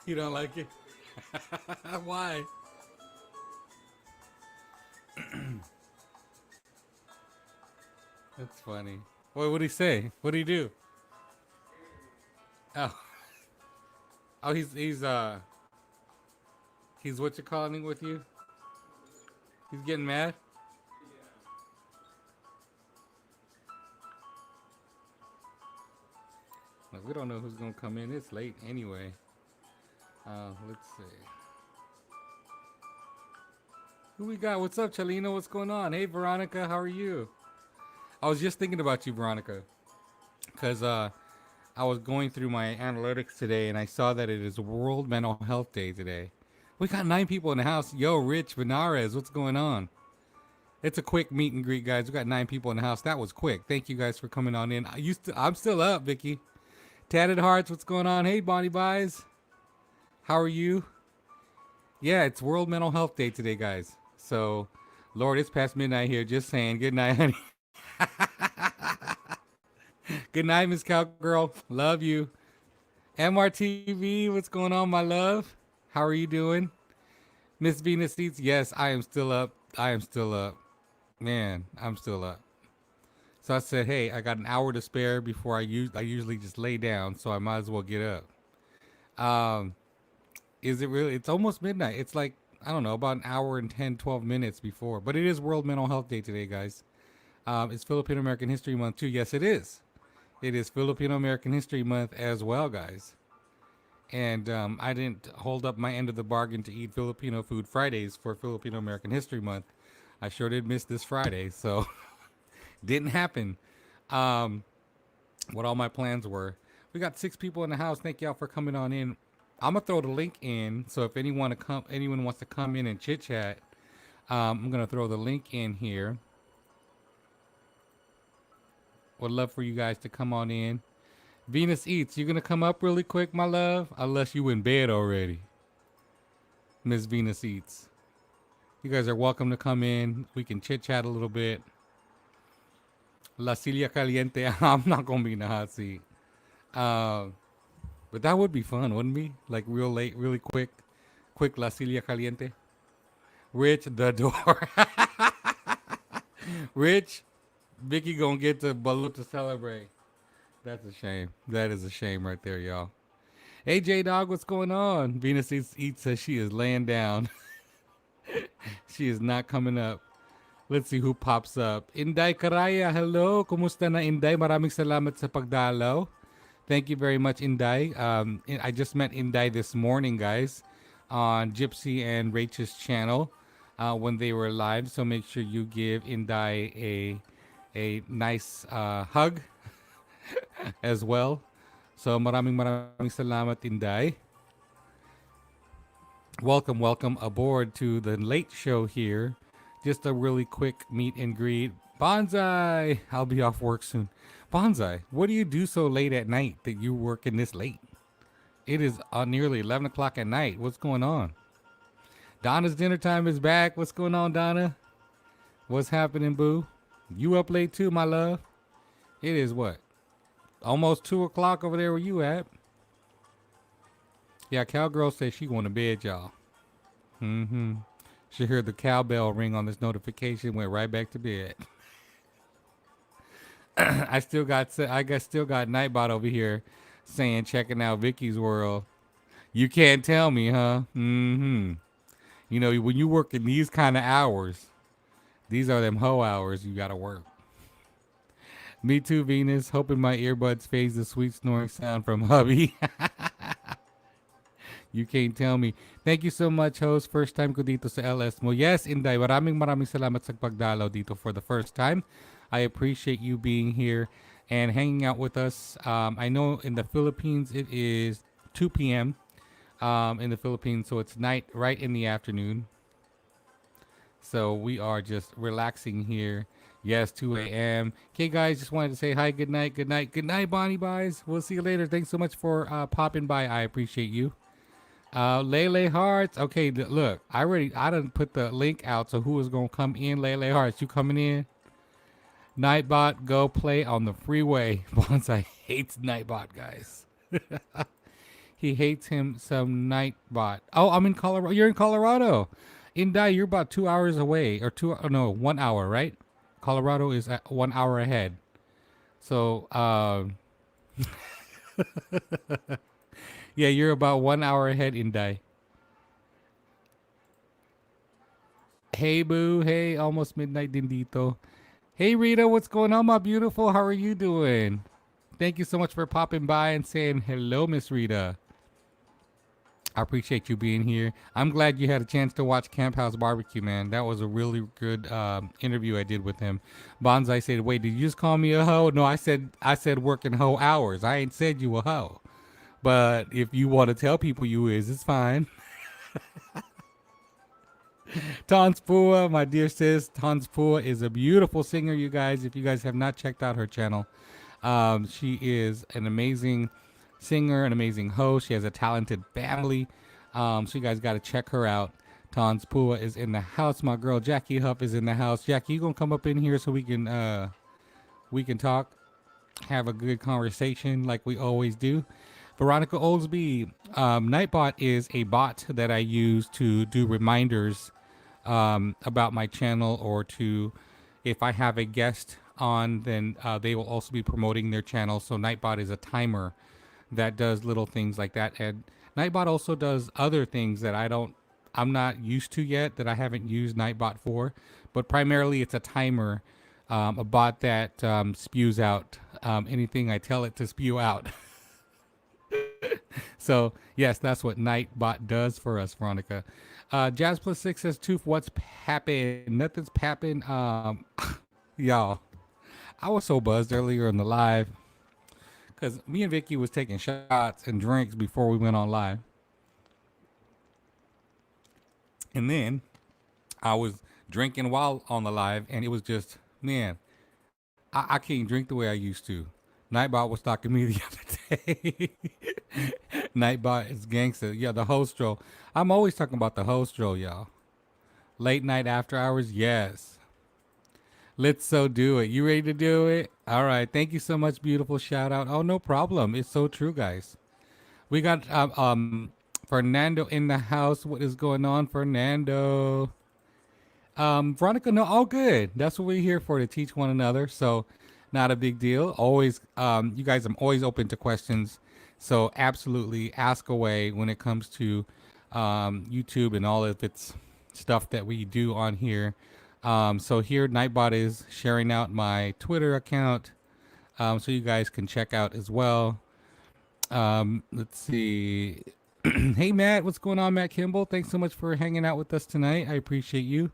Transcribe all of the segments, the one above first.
You don't like it? Why? That's funny. What did he say? What did he do? Oh, oh, he's what you calling with you? He's getting mad. Like, we don't know who's gonna come in. It's late anyway. Let's see. Who we got? What's up, Chalino? What's going on? Hey, Veronica, how are you? I was just thinking about you, Veronica, because I was going through my analytics today and I saw that it is World Mental Health Day today. We got 9 people in the house. Yo, Rich Benares, what's going on? It's a quick meet and greet, guys. We got 9 people in the house. That was quick. Thank you guys for coming on in. I'm still up, Vicky. Tatted Hearts, what's going on? Hey, Bonnie Buys. How are you? Yeah, it's World Mental Health Day today, guys. So, Lord, it's past midnight here. Just saying. Good night, honey. Good night, Miss Cowgirl. Love you. MRTV, what's going on, my love? How are you doing? Miss Venus Seats, yes, I am still up. I am still up. Man, I'm still up. So I said, hey, I got an hour to spare before I usually just lay down, so I might as well get up. Um, is it really? It's almost midnight. It's like, I don't know, about an hour and 10, 12 minutes before. But it is World Mental Health Day today, guys. It's Filipino American History Month, too. Yes, it is. It is Filipino American History Month as well, guys. And I didn't hold up my end of the bargain to eat Filipino food Fridays for Filipino American History Month. I sure did miss this Friday, so didn't happen. Um, what all my plans were. We got 6 people in the house. Thank y'all for coming on in. I'm gonna throw the link in, so if anyone wants to come in and chit chat, I'm gonna throw the link in here. Would love for you guys to come on in. Venus Eats, you gonna come up really quick, my love? Unless you in bed already. Miss Venus Eats. You guys are welcome to come in. We can chit chat a little bit. La Silla Caliente. I'm not gonna be in the hot seat. Uh, but that would be fun, wouldn't it? Like real late, really quick. Quick La Silla Caliente. Rich the door. Rich, Vicky gonna get to Balut to celebrate. That's a shame. That is a shame right there, y'all. Hey J Dog, what's going on? Venus Eats says she is laying down. She is not coming up. Let's see who pops up. Inday Karaya, hello. Kumusta na Inday? Maraming salamat sa pagdalaw. Thank you very much, Inday. I just met Inday this morning, guys, on Gypsy and Rachel's channel when they were live. So make sure you give Inday a nice hug as well. So maraming salamat, Inday. Welcome aboard to the late show here. Just a really quick meet and greet. Bonsai! I'll be off work soon. Bonsai, what do you do so late at night that you're working this late? It is nearly 11 o'clock at night. What's going on? Donna's dinner time is back. What's going on, Donna? What's happening, boo? You up late too, my love? It is what? Almost 2 o'clock over there where you at. Yeah, Cowgirl says she going to bed, y'all. Mm-hmm. She heard the cowbell ring on this notification, went right back to bed. I still got Nightbot over here saying checking out Vicky's World. You can't tell me, huh? Mm-hmm. You know, when you work in these kind of hours, these are them hoe hours you gotta work. Me too, Venus. Hoping my earbuds phase the sweet snoring sound from hubby. You can't tell me. Thank you so much, host. First time ko dito sa LS mo. Yes, Inday. Maraming salamat sa pagdalaw dito for the first time. I appreciate you being here and hanging out with us. I know in the Philippines it is 2 p.m. In the Philippines, so it's night right in the afternoon. So we are just relaxing here. Yes, 2 a.m. Okay, guys, just wanted to say hi, good night, Bonnie Buys. We'll see you later. Thanks so much for popping by. I appreciate you. Lele Hearts. Okay, look, I done put the link out. So who is gonna come in? Lele Hearts, you coming in? Nightbot, go play on the freeway. Bonsai hates Nightbot, guys. He hates him some Nightbot. Oh, I'm in Colorado. You're in Colorado. Indai, you're about 2 hours away, or two? Oh, no, 1 hour, right? Colorado is at 1 hour ahead. So, yeah, you're about 1 hour ahead, Indai. Hey, boo. Hey, almost midnight, Dindito. Hey, Rita, what's going on, my beautiful? How are you doing? Thank you so much for popping by and saying hello, Miss Rita. I appreciate you being here. I'm glad you had a chance to watch Camp House Barbecue, man. That was a really good interview I did with him. Bonsai said, "Wait, did you just call me a hoe?" No, I said working hoe hours. I ain't said you a hoe. But if you want to tell people you is, it's fine. Tanspua, my dear sis, Tanspua is a beautiful singer, you guys. If you guys have not checked out her channel, she is an amazing singer, an amazing host. She has a talented family. So you guys got to check her out. Tanspua is in the house. My girl Jackie Huff is in the house. Jackie, you gonna come up in here so we can talk, have a good conversation like we always do. Veronica Oldsby, Nightbot is a bot that I use to do reminders about my channel, or to, if I have a guest on, then they will also be promoting their channel. So Nightbot is a timer that does little things like that. And Nightbot also does other things that I'm not used to yet, that I haven't used Nightbot for. But primarily it's a timer, a bot that spews out anything I tell it to spew out. So yes, that's what Nightbot does for us, Veronica. Jazz Plus 6 says, Tooth, what's pappin'? Nothing's pappin'. Y'all, I was so buzzed earlier in the live because me and Vicky was taking shots and drinks before we went on live. And then I was drinking while on the live, and it was just, man, I can't drink the way I used to. Nightbot was talking to me the other day. Nightbot is gangster. Yeah, the hostro. I'm always talking about the hostro, y'all. Late night after hours, yes. Let's so do it. You ready to do it? All right. Thank you so much. Beautiful shout out. Oh, no problem. It's so true, guys. We got Fernando in the house. What is going on, Fernando? Veronica, no, all good. That's what we're here for, to teach one another. So, not a big deal. Always, you guys, I'm always open to questions. So, absolutely ask away when it comes to YouTube and all of its stuff that we do on here. So here, Nightbot is sharing out my Twitter account, so you guys can check out as well. Let's see. Hey, Matt, what's going on, Matt Kimball? Thanks so much for hanging out with us tonight. I appreciate you.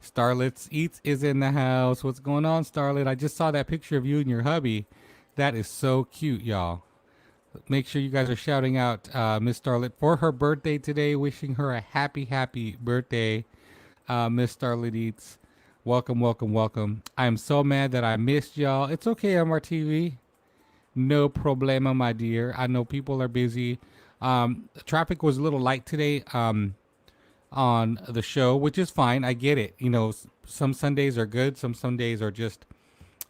Starlet Eats is in the house. What's going on, Starlet? I just saw that picture of you and your hubby. That is so cute, y'all. Make sure you guys are shouting out Miss Starlet for her birthday today. Wishing her a happy, happy birthday, Miss Starlet Eats. Welcome, welcome, welcome. I'm so mad that I missed y'all. It's okay, MRTV. No problema, my dear. I know people are busy. Traffic was a little light today on the show, which is fine. I get it. You know, some Sundays are good. Some Sundays are just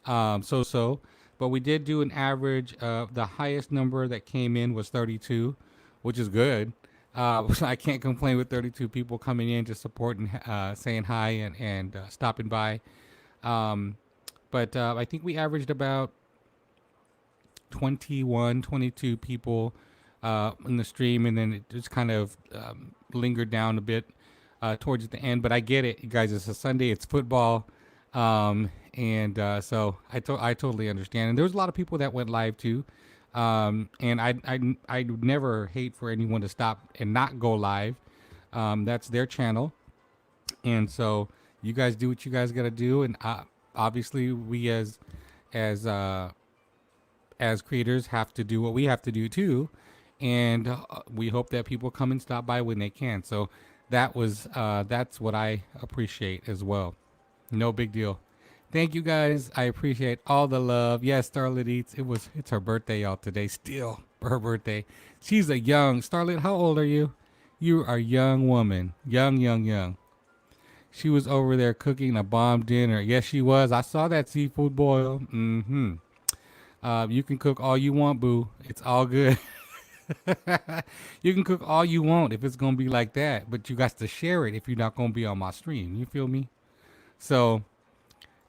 so-so. But we did do an average of, the highest number that came in was 32, which is good. I can't complain with 32 people coming in to support and saying hi and stopping by. But I think we averaged about 21, 22 people in the stream, and then it just kind of lingered down a bit towards the end. But I get it, you guys. It's a Sunday. It's football. So I totally understand. And there was a lot of people that went live too. And I would never hate for anyone to stop and not go live. That's their channel. And so you guys do what you guys got to do. And obviously we as creators have to do what we have to do too. And we hope that people come and stop by when they can. So that's what I appreciate as well. No big deal. Thank you guys. I appreciate all the love. Yes, Starlet Eats. It's her birthday, y'all, today. Still her birthday. She's a young Starlet. How old are you? You are a young woman. Young. She was over there cooking a bomb dinner. Yes, she was. I saw that seafood boil. You can cook all you want, boo. It's all good. You can cook all you want if it's gonna be like that, but you got to share it if you're not gonna be on my stream. You feel me? So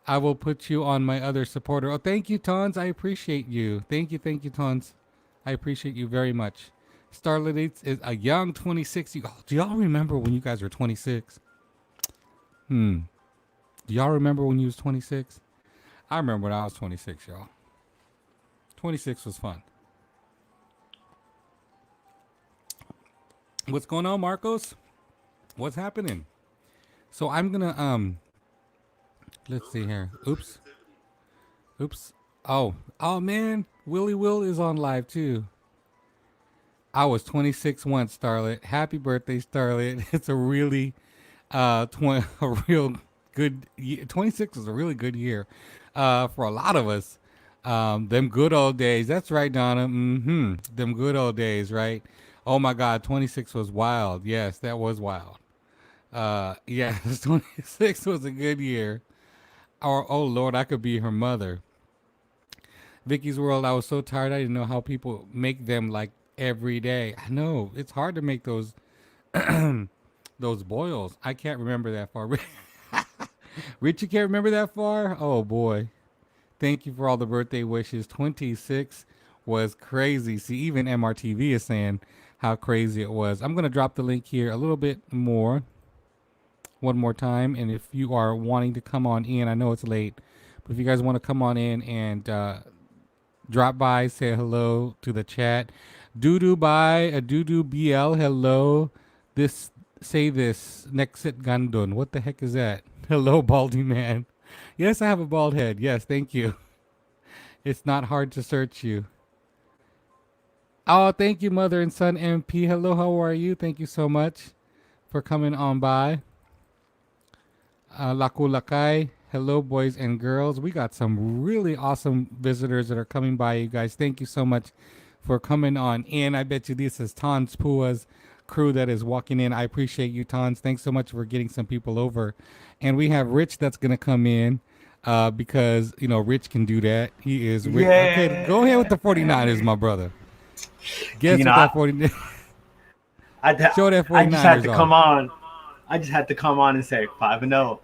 I will put you on my other supporter. Oh, thank you, Tons. I appreciate you. Thank you, Tons. I appreciate you very much. Starlit is a young 26. Do y'all remember when you guys were 26? Do y'all remember when you was 26? I remember when I was 26, y'all. 26 was fun. What's going on, Marcos? What's happening? So I'm gonna let's see here. Oops. Oh man, Willie Will is on live too. I was 26 once, Starlet. Happy birthday, Starlet. It's a really a real good year. 26 is a really good year for a lot of us. Them good old days. That's right, Donna. Them good old days, right? Oh my God, 26 was wild. Yes, that was wild. Yes, 26 was a good year. Or oh Lord, I could be her mother. Vicky's World. I was so tired. I didn't know how people make them like every day. I know it's hard to make those those boils. I can't remember that far. Rich, you can't remember that far? Oh boy. Thank you for all the birthday wishes. 26 was crazy. See, even MRTV is saying how crazy it was. I'm going to drop the link here a little bit more. One more time. And if you are wanting to come on in, I know it's late, but if you guys want to come on in and drop by, say hello to the chat. Doodoo by a Doodoo BL. Hello. Say this. Nexit Gandun. What the heck is that? Hello, Baldy Man. Yes, I have a bald head. Yes, thank you. It's not hard to search you. Oh, thank you, Mother and Son MP. Hello, how are you? Thank you so much for coming on by. Lakulakay. Hello, boys and girls. We got some really awesome visitors that are coming by, you guys. Thank you so much for coming on in. I bet you this is Tons Pua's crew that is walking in. I appreciate you, Tons. Thanks so much for getting some people over. And we have Rich that's going to come in because, you know, Rich can do that. He is Rich. Yeah. Okay, go ahead with the 49ers, my brother. Guess what that 49ers. Show that 49ers. I just had to come on. I just had to come on and say 5-0.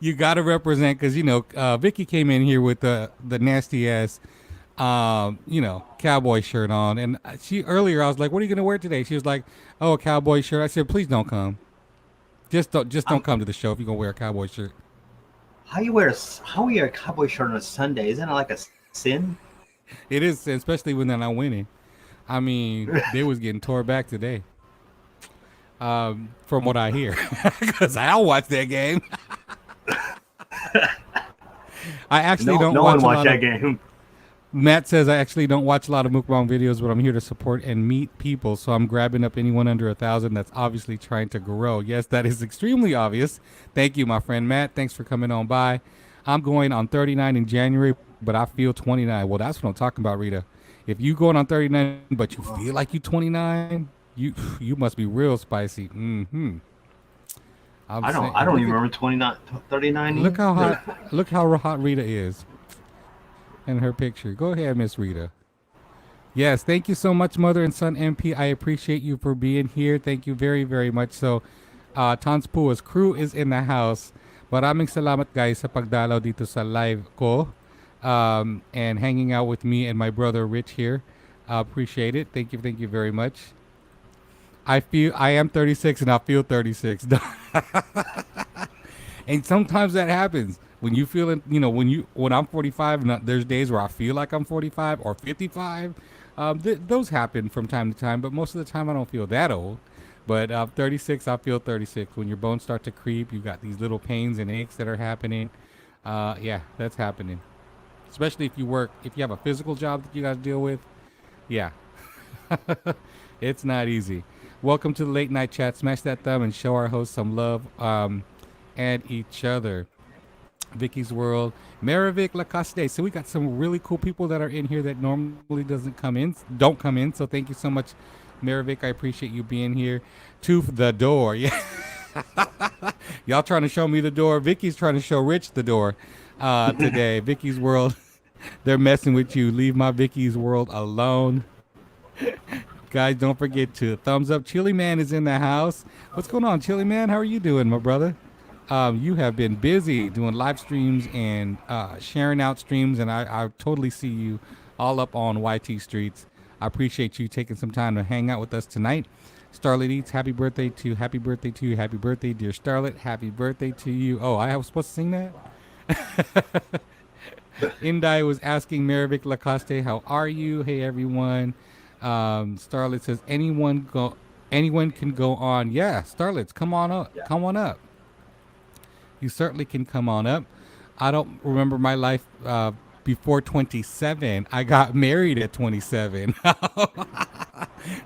You got to represent because, you know, Vicky came in here with the nasty ass, you know, cowboy shirt on. And earlier I was like, what are you going to wear today? She was like, oh, a cowboy shirt. I said, please don't come. Just don't come to the show if you're going to wear a cowboy shirt. How you wear a cowboy shirt on a Sunday? Isn't it like a sin? It is, especially when they're not winning. I mean, they was getting tore back today. From what I hear. Because I'll watch that game. I actually don't watch that game. Matt says I actually don't watch a lot of mukbang videos, but I'm here to support and meet people. So I'm grabbing up anyone under 1,000 that's obviously trying to grow. Yes, that is extremely obvious. Thank you, my friend Matt. Thanks for coming on by. I'm going on 39 in January, but I feel 29. Well, that's what I'm talking about, Rita. If you going on 39, but you feel like you 29, you must be real spicy. I don't even remember 39. Look how hot Rita is. In her picture. Go ahead, Miss Rita. Yes, thank you so much, Mother and Son MP. I appreciate you for being here. Thank you very, very much. So, Tons Pua's crew is in the house. Maraming salamat, guys, sa pagdalaw dito sa live ko. And hanging out with me and my brother Rich here. Appreciate it. Thank you very much. I am 36 and I feel 36. And sometimes that happens. When you feel it, you know, when I'm 45, and there's days where I feel like I'm 45 or 55. Those happen from time to time, but most of the time I don't feel that old. But 36, I feel 36. When your bones start to creep, you got these little pains and aches that are happening. Yeah, that's happening. Especially if you have a physical job that you got to deal with. Yeah, it's not easy. Welcome to the late night chat. Smash that thumb and show our host some love and each other. Vicky's World, Marivic Lacoste. So we got some really cool people that are in here that normally don't come in. So thank you so much, Marivic. I appreciate you being here. To the door. Yeah. Y'all trying to show me the door. Vicky's trying to show Rich the door today. Vicky's World. They're messing with you. Leave my Vicky's world alone. Guys, don't forget to thumbs up. Chili Man is in the house. What's going on, Chili Man? How are you doing, my brother? You have been busy doing live streams and sharing out streams, and I totally see you all up on YT Streets. I appreciate you taking some time to hang out with us tonight. Starlet Eats, happy birthday to you, happy birthday, dear Starlet, happy birthday to you. Oh, I was supposed to sing that? Indai was asking Marivic Lacoste, how are you? Hey everyone. Starlet says anyone can go on. Yeah, Starlets, come on up. Yeah. Come on up. You certainly can come on up. I don't remember my life before 27. I got married at 27.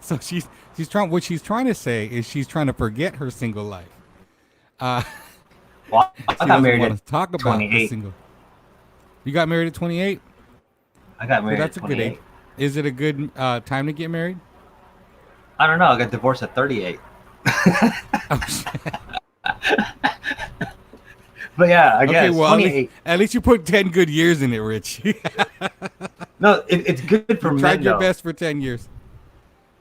So she's trying. What she's trying to say is she's trying to forget her single life. Well, She I got doesn't married want at to talk about the 28. single. You got married at 28. I got So married that's at a good 28. age. Is it a good time to get married? I don't know. I got divorced at 38. Oh, shit. But yeah, I guess Okay, well, 28. at least you put 10 good years in it, Rich. You No, it's good for men tried your though. best for 10 years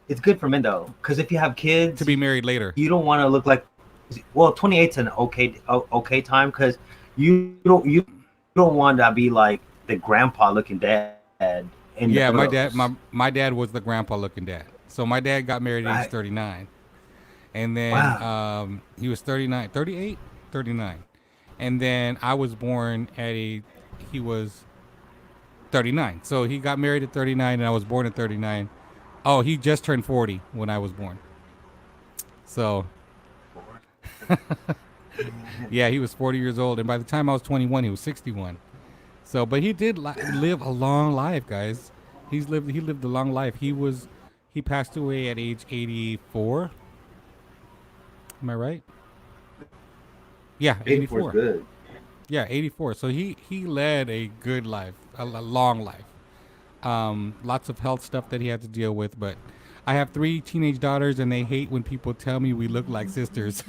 It's good for men though, because if you have kids, to be married later. you don't want to look like. Well, 28's an okay time because you don't want to be like the grandpa looking dad. In Yeah, the my photos. dad, my dad was the grandpa looking dad. So my dad got married at age Right. 39. And then Wow. he was 39, 38, 39. And then I was born he was 39. So he got married at 39 and I was born at 39. Oh, he just turned 40 when I was born. So yeah, he was 40 years old. And by the time I was 21, he was 61. So, but he did live a long life, guys. He lived a long life. He passed away at age 84. Am I right? Yeah, 84 84. is good. Yeah, 84. So he led a good life, a long life. Lots of health stuff that he had to deal with, but I have 3 teenage daughters and they hate when people tell me we look like sisters.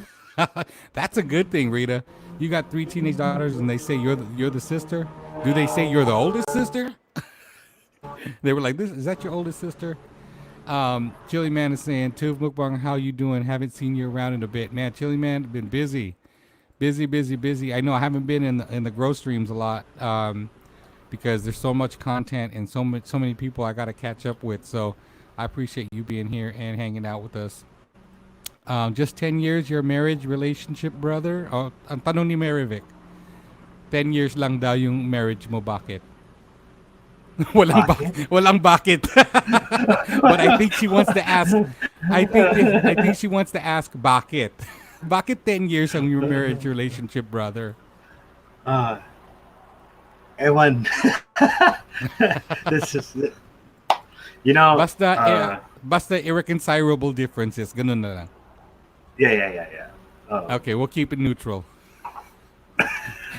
That's a good thing, Rita. You got 3 teenage daughters and they say you're the sister? Do they say you're the oldest sister? They were like, "This is that your oldest sister?" Chili Man is saying, "Tuv Mukbang, how you doing? Haven't seen you around in a bit, man." Chili Man been busy. I know I haven't been in the grow streams a lot because there's so much content and so many people I got to catch up with. So I appreciate you being here and hanging out with us. Just 10 years your marriage relationship, brother? Oh, ang tanong ni Marivic, 10 years lang daw yung marriage mo, bakit? Walang bakit. But I think she wants to ask. I think she wants to ask bakit. Bakit 10 years ang your marriage relationship, brother? Ewan. This is, Basta irreconcilable differences. Ganun na lang. yeah. Oh. Okay, we'll keep it neutral.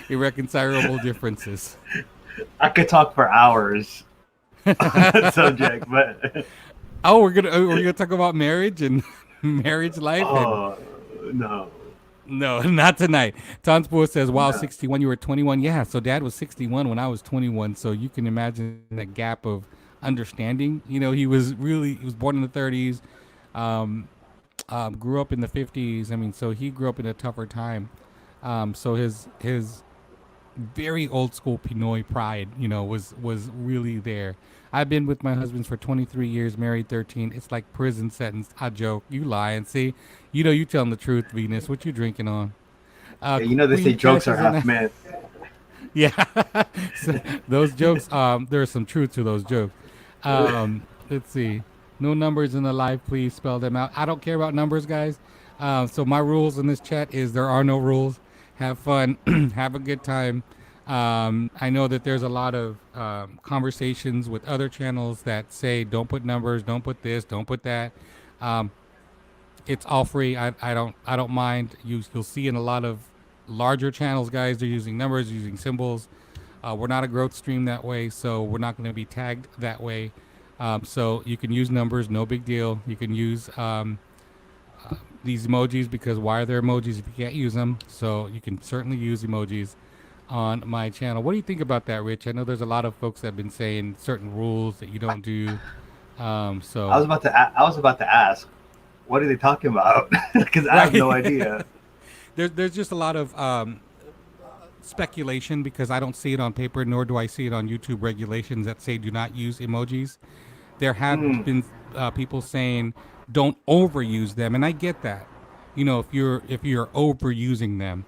Irreconcilable differences. I could talk for hours on that subject, but Oh, we're gonna talk about marriage and marriage life. oh no. No, not tonight. Tonspool says, "Wow, No. 61. You were 21. Yeah, so Dad was 61 when I was 21. So you can imagine the gap of understanding. You know, he was born in the 30s, grew up in the 50s. I mean, so he grew up in a tougher time. So his very old school Pinoy pride, you know, was really there. I've been with my husband for 23 years, married 13. It's like prison sentence. I joke. You lying. See, you know, you telling the truth, Venus. What you drinking on? Yeah, you know they say Queen jokes Cash are is in half the- myth. Yeah, so those jokes. There's some truth to those jokes. Let's see. No numbers in the live. Please spell them out. I don't care about numbers, guys. So my rules in this chat is there are no rules. Have fun. Have a good time. I know that there's a lot of conversations with other channels that say don't put numbers, don't put this, don't put that. It's all free. I don't mind. You'll see in a lot of larger channels, guys, they're using numbers, using symbols. We're not a growth stream that way, so we're not going to be tagged that way. So you can use numbers, no big deal. You can use these emojis because why are there emojis if you can't use them? So you can certainly use emojis. on my channel. What do you think about that, Rich? I know there's a lot of folks that have been saying certain rules that you don't do. I was about to. I was about to ask, what are they talking about? Because I have right. no idea. There's just a lot of speculation because I don't see it on paper, nor do I see it on YouTube regulations that say do not use emojis. There have Mm. been people saying don't overuse them, and I get that. You know, if you're overusing them,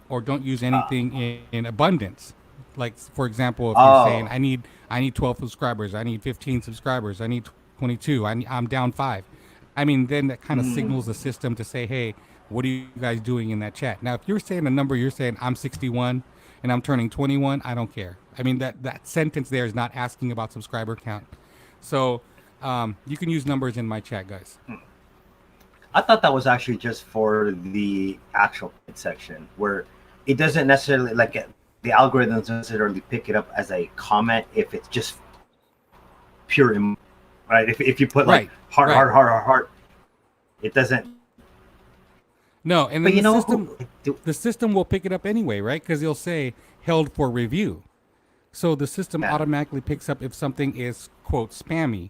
or don't use anything in abundance. Like for example, if you're saying Oh. I need 12 subscribers, I need 15 subscribers, I need 22, I'm down 5. I mean, then that kind of Mm. signals the system to say, hey, what are you guys doing in that chat? Now, if you're saying a number, you're saying I'm 61 and I'm turning 21, I don't care. I mean, that sentence there is not asking about subscriber count. So you can use numbers in my chat, guys. I thought that was actually just for the actual section where it doesn't necessarily like the algorithm doesn't necessarily pick it up as a comment if it's just pure right. If you put like Right, heart, right. heart, heart, heart, heart, it doesn't. No, and But then you know, who, the system will pick it up anyway, right? Because it'll say held for review. So the system yeah. automatically picks up if something is quote spammy.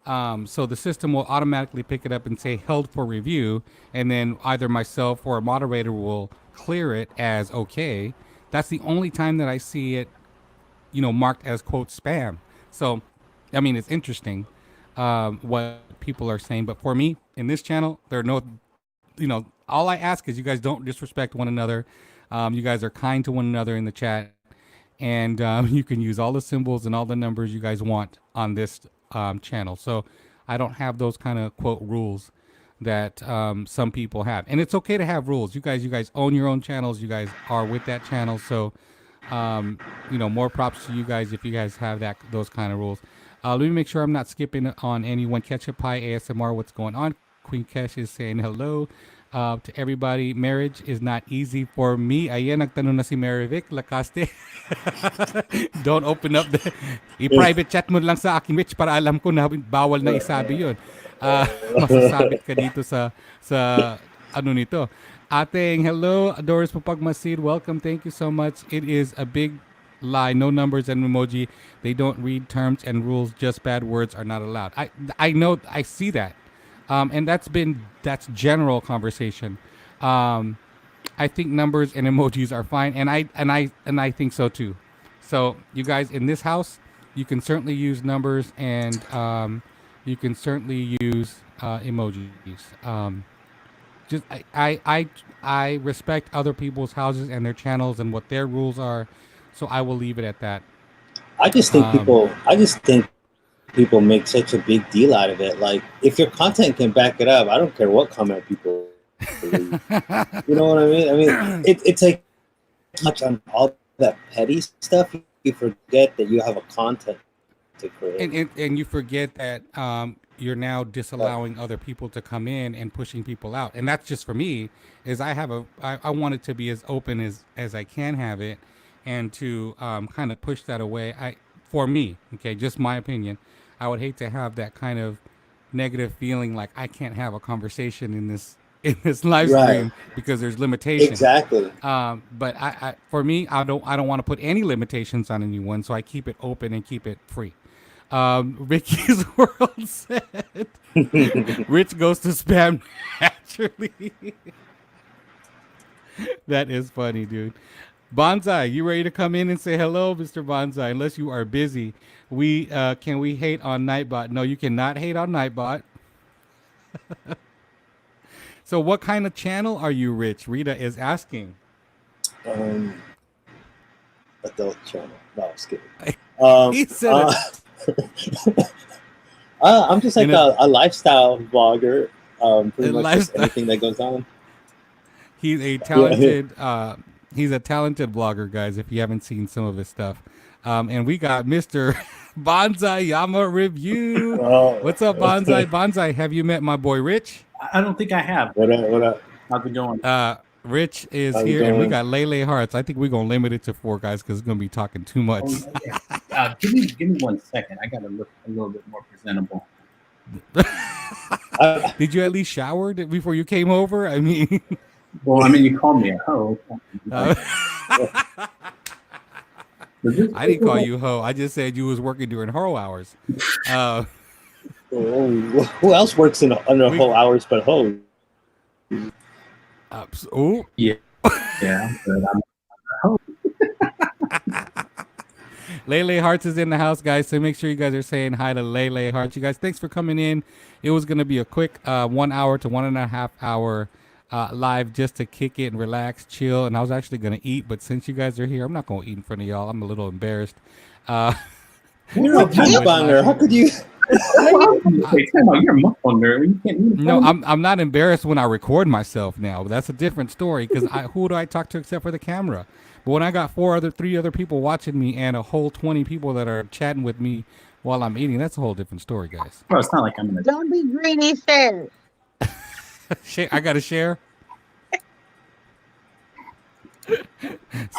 So the system will automatically pick it up and say held for review, and then either myself or a moderator will clear it as okay. That's the only time that I see it, you know, marked as quote spam. So, I mean, it's interesting what people are saying, but for me in this channel, there are no, you know, all I ask is you guys don't disrespect one another. You guys are kind to one another in the chat, and you can use all the symbols and all the numbers you guys want on this channel. So I don't have those kind of quote rules that some people have, and it's okay to have rules. You guys own your own channels. You guys are with that channel, so you know, more props to you guys if you guys have those kind of rules. Let me make sure I'm not skipping on anyone. Ketchup Pie ASMR, what's going on? Queen Kesh is saying hello to everybody. Marriage is not easy for me. Ayan, nagtanong na si Marivic Lacaste. Don't open up the... I-private chat mo lang sa akin, Rich, para alam ko na bawal na isabi yun. Masasabit ka dito sa ano nito. Ating hello, Doris Papagmasid. Welcome. Thank you so much. It is a big lie. No numbers and emoji. They don't read terms and rules. Just bad words are not allowed. I know. I see that. And that's general conversation. I think numbers and emojis are fine, and I think so too. So you guys in this house, you can certainly use numbers, and you can certainly use emojis. Just I respect other people's houses and their channels and what their rules are, so I will leave it at that. I just think people make such a big deal out of it. Like, if your content can back it up, I don't care what comment people leave. You know what I mean? I mean, it's like touch on all that petty stuff. You forget that you have a content to create, and you forget that you're now disallowing other people to come in and pushing people out. And that's just for me. Is I want it to be as open as I can have it, and to kind of push that away. For me, okay, just my opinion. I would hate to have that kind of negative feeling like I can't have a conversation in this live stream because there's limitations. Exactly. But I for me, I don't want to put any limitations on anyone, so I keep it open and keep it free. Ricky's World said, Rich goes to spam naturally. That is funny, dude. Bonsai, you ready to come in and say hello, Mr. Bonsai? Unless you are busy, can we hate on Nightbot? No, you cannot hate on Nightbot. So, what kind of channel are you, Rich? Rita is asking. Adult channel. No, I'm just kidding. He said I'm just like a lifestyle vlogger. Pretty much just anything that goes on. He's a talented. He's a talented blogger, guys, if you haven't seen some of his stuff. And we got Mr. Bonsai Yama Review. What's up, Bonsai? Bonsai, have you met my boy Rich? I don't think I have. What up? How's it going? Rich is here, and we got Lele Hearts. I think we're going to limit it to 4 guys because it's going to be talking too much. Give me 1 second. I got to look a little bit more presentable. Did you at least shower before you came over? I mean... Well, I mean, you called me a hoe. I didn't call you ho. I just said you was working during ho hours. Who else works under whole hours but hoes? Oh, Yeah, but Lele Hearts is in the house, guys. So make sure you guys are saying hi to Lele Hearts. You guys, thanks for coming in. It was gonna be a quick 1 hour to 1.5 hour live just to kick it and relax, chill. And I was actually gonna eat, but since you guys are here, I'm not gonna eat in front of y'all. I'm a little embarrassed. You're a mukbanger. How could you? You're a mukbanger. You can't eat. No, I'm not embarrassed when I record myself now. That's a different story because who do I talk to except for the camera? But when I got three other people watching me and a whole 20 people that are chatting with me while I'm eating, that's a whole different story, guys. Bro, it's not like I'm gonna. Don't be greedy, sir. I got to share.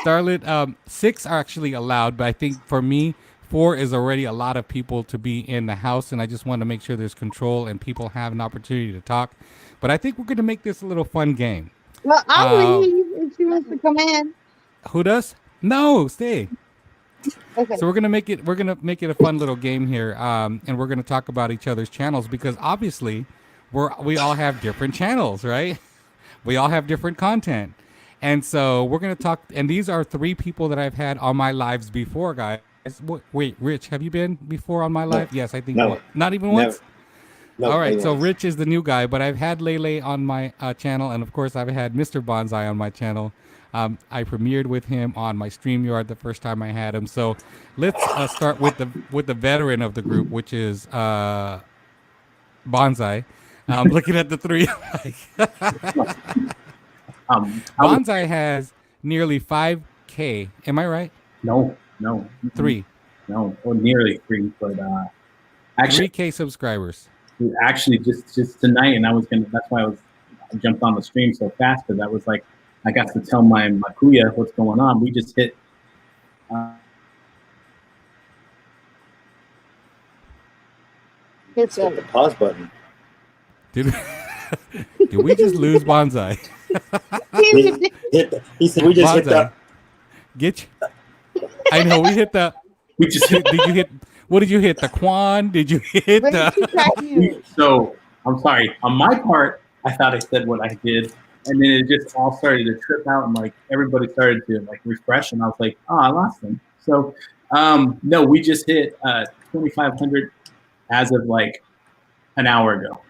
Starlet, 6 are actually allowed, but I think for me, 4 is already a lot of people to be in the house, and I just want to make sure there's control and people have an opportunity to talk. But I think we're going to make this a little fun game. Well, I'll leave if she wants to come in. Who does? No, stay. Okay. So we're gonna make it a fun little game here, and we're gonna talk about each other's channels because obviously we all have different channels, right? We all have different content, and so we're gonna talk. And these are 3 people that I've had on my lives before, guys. Wait, Rich, have you been before on my live? Yes, I think not even once. No, all right, so Rich is the new guy, but I've had Lele on my channel, and of course I've had Mr. Bonsai on my channel. I premiered with him on my StreamYard the first time I had him. So let's start with the veteran of the group, which is Bonsai. I'm looking at the 3. Bonsai has nearly 5K. Am I right? No. 3. No, or nearly 3, but actually 3K subscribers. Actually, just tonight, and that's why I jumped on the stream so fast because I was like, I got to tell my kuya what's going on. We just hit. Hit the pause button. Did we just lose Bonsai? He said we just hit the. Get you. I know we hit the. We just did you hit? What did you hit? The Quan? Did you hit the? So I'm sorry. On my part, I thought I said what I did. And then it just all started to trip out, and like everybody started to like refresh, and I was like, "Oh, I lost them." So, no, we just hit 2,500 as of like an hour ago.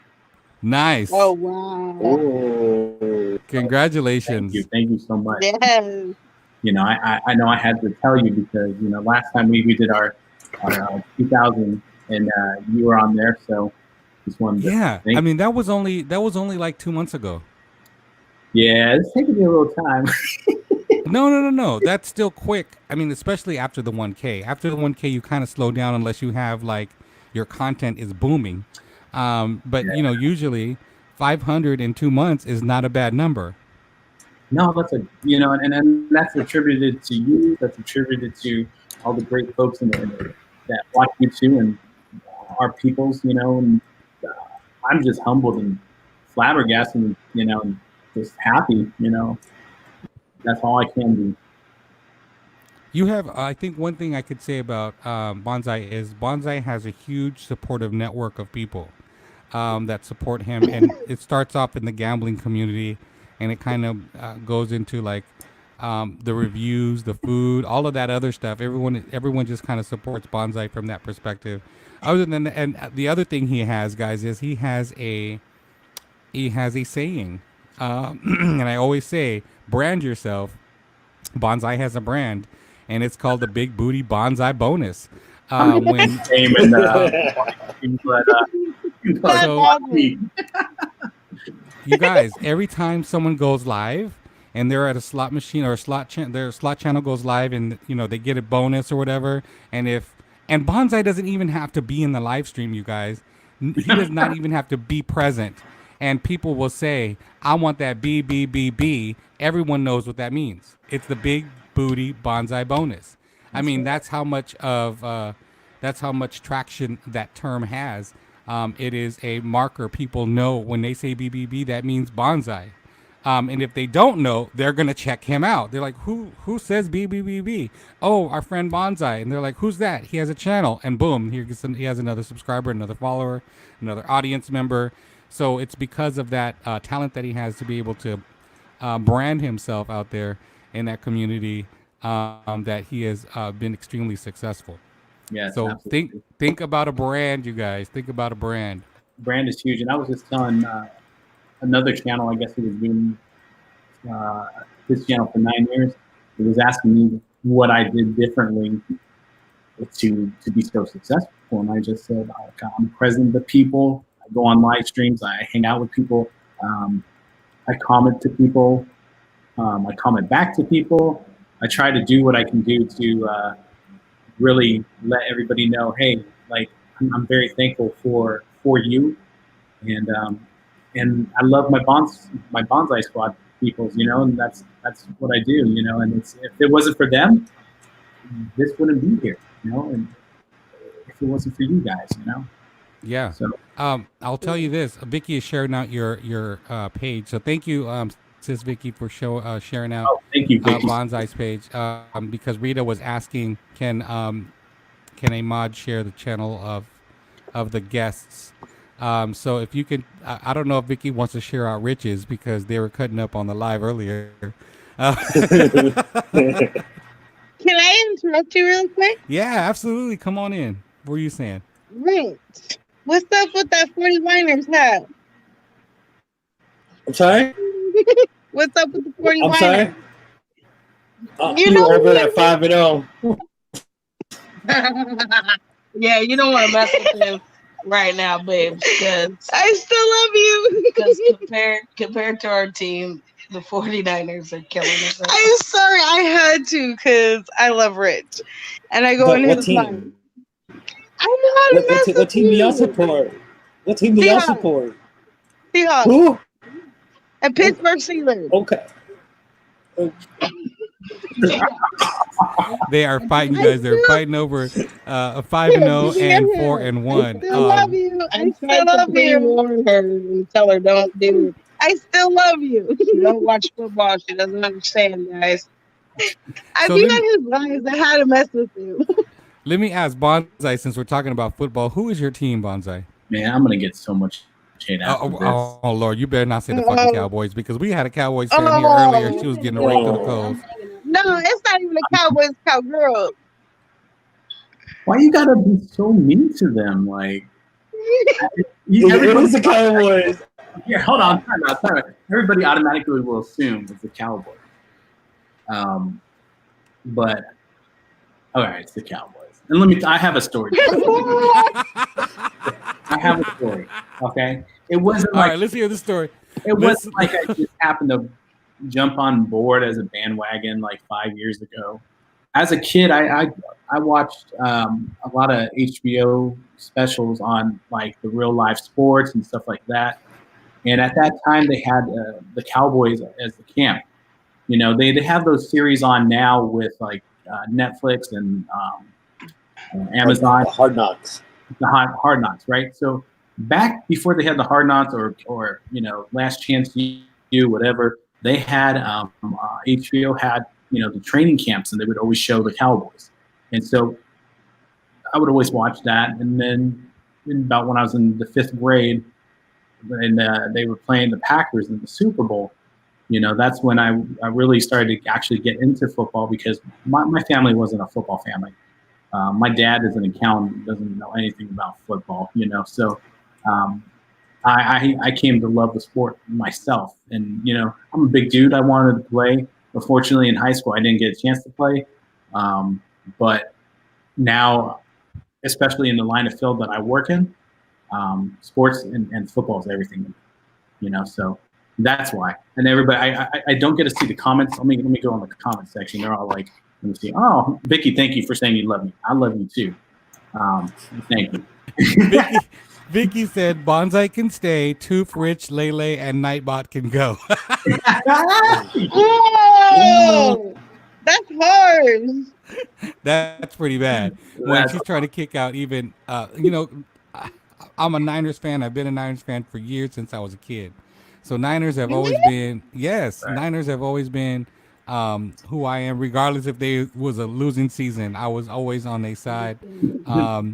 Nice. Oh wow! Oh. Congratulations! Thank you so much. Yes. You know, I know I had to tell you because last time we did our 2,000, and you were on there, so just wanted to. Yeah, I mean that was only like 2 months ago. Yeah, it's taking me a little time. No. That's still quick. I mean, especially after the 1K. After the 1K, you kind of slow down unless you have like your content is booming. But usually 500 in 2 months is not a bad number. No, that's and that's attributed to you. That's attributed to all the great folks that watch you too, and our peoples. And I'm just humbled and flabbergasted. And just happy. That's all I can do. You have, I think one thing I could say about Bonsai is Bonsai has a huge supportive network of people that support him. And it starts off in the gambling community and it kind of goes into like the reviews, the food, all of that other stuff. Everyone just kind of supports Bonsai from that perspective. Other than that, and the other thing he has, guys, is he has a saying. And I always say, brand yourself. Bonsai has a brand, and it's called the Big Booty Bonsai Bonus. You guys, every time someone goes live and they're at a slot machine or their slot channel goes live, and they get a bonus or whatever, and Bonsai doesn't even have to be in the live stream, you guys. He does not even have to be present. And people will say, I want that BBBB. Everyone knows what that means. It's the Big Booty Bonsai Bonus. I mean, that's how much traction that term has. It is a marker. People know when they say BBB, that means Bonsai. And if they don't know, they're gonna check him out. They're like, who says BBBB? Oh, our friend Bonsai. And they're like, who's that? He has a channel. And boom, he has another subscriber, another follower, another audience member. So it's because of that talent that he has to be able to brand himself out there in that community that he has been extremely successful. Yes, So absolutely. think about a brand, you guys. Think about a brand. Brand is huge, and I was just telling another channel. I guess he was doing his channel for 9 years. He was asking me what I did differently to be so successful, and I just said, I'm present with the people. I go on live streams. I hang out with people. I comment to people. I comment back to people. I try to do what I can do to really let everybody know, hey, like I'm very thankful for you, and I love my bonsai squad peoples, and that's what I do, and if it wasn't for them, this wouldn't be here, and if it wasn't for you guys, Yeah. So I'll tell you this. Vicky is sharing out your page. So thank you, Sis Vicky, for sharing out thank you, Vicky. Bonsai's page. Because Rita was asking, can a mod share the channel of the guests? So if you can, I don't know if Vicky wants to share out Rich's because they were cutting up on the live earlier. Can I interrupt you real quick? Yeah, absolutely. Come on in. What were you saying? Rich, what's up with that 49ers hat? I'm sorry. What's up with the 49ers? I'm sorry. You You know over what? at 5-0. Yeah, you don't want to mess with him right now, babes, because I still love you. because compared to our team, the 49ers are killing us. Right I'm sorry, I had to because I love Rich, and I go But in what his team? mind. I know how to mess What team do y'all with you. support? What team do y'all Seahawks. support? Seahawks Who? and Pittsburgh Steelers. Okay. They are fighting, guys. They're fighting over a 5-0 and 4-1. I still love you. I I still tried to love you. pre-warn her and tell her don't do it. I still love you. She don't watch football. She doesn't understand, guys. I So be let on his lines. I had to mess with you. Let me ask Bonsai, since we're talking about football, who is your team, Bonsai? Man, I'm gonna get so much hate after this. Oh, Lord, you better not say the fucking Cowboys, because we had a Cowboys fan here Oh. earlier. She was getting raked to the coals. No, it's not even the Cowboys, Cowgirls. Why you gotta be so mean to them? Like, It was the Cowboys. here, hold on, time out. Everybody automatically will assume it's the Cowboys. But all right, it's the Cowboys. And I have a story. I have a story. Okay, it wasn't All like right, let's hear the story. it wasn't like I just happened to jump on board as a bandwagon like 5 years ago. As a kid, I watched a lot of HBO specials on like the real life sports and stuff like that. And at that time, they had the Cowboys as the camp. They have those series on now with like Netflix and Amazon. Hard Knocks. The Hard Knocks, right? So back before they had the Hard Knocks or Last Chance U, whatever, they had HBO had the training camps, and they would always show the Cowboys, and so I would always watch that. And then about when I was in the 5th grade, and they were playing the Packers in the Super Bowl, that's when I really started to actually get into football, because my family wasn't a football family. My dad is an accountant, doesn't know anything about football, so I came to love the sport myself. And, I'm a big dude. I wanted to play. Unfortunately, in high school, I didn't get a chance to play. But now, especially in the line of field that I work in, sports and football is everything, so that's why. And everybody, I don't get to see the comments. Let me go on the comment section. They're all like, let me see. Oh, Vicky, thank you for saying you love me. I love you too. Thank you. Vicky said Bonsai can stay, Tooth, Rich, Lele, and Nightbot can go. Oh, that's hard. That's pretty bad. When she's trying to kick out even, I'm a Niners fan. I've been a Niners fan for years, since I was a kid. So Niners have always been, yes, Right. Niners have always been who I am, regardless if they was a losing season. I was always on their side.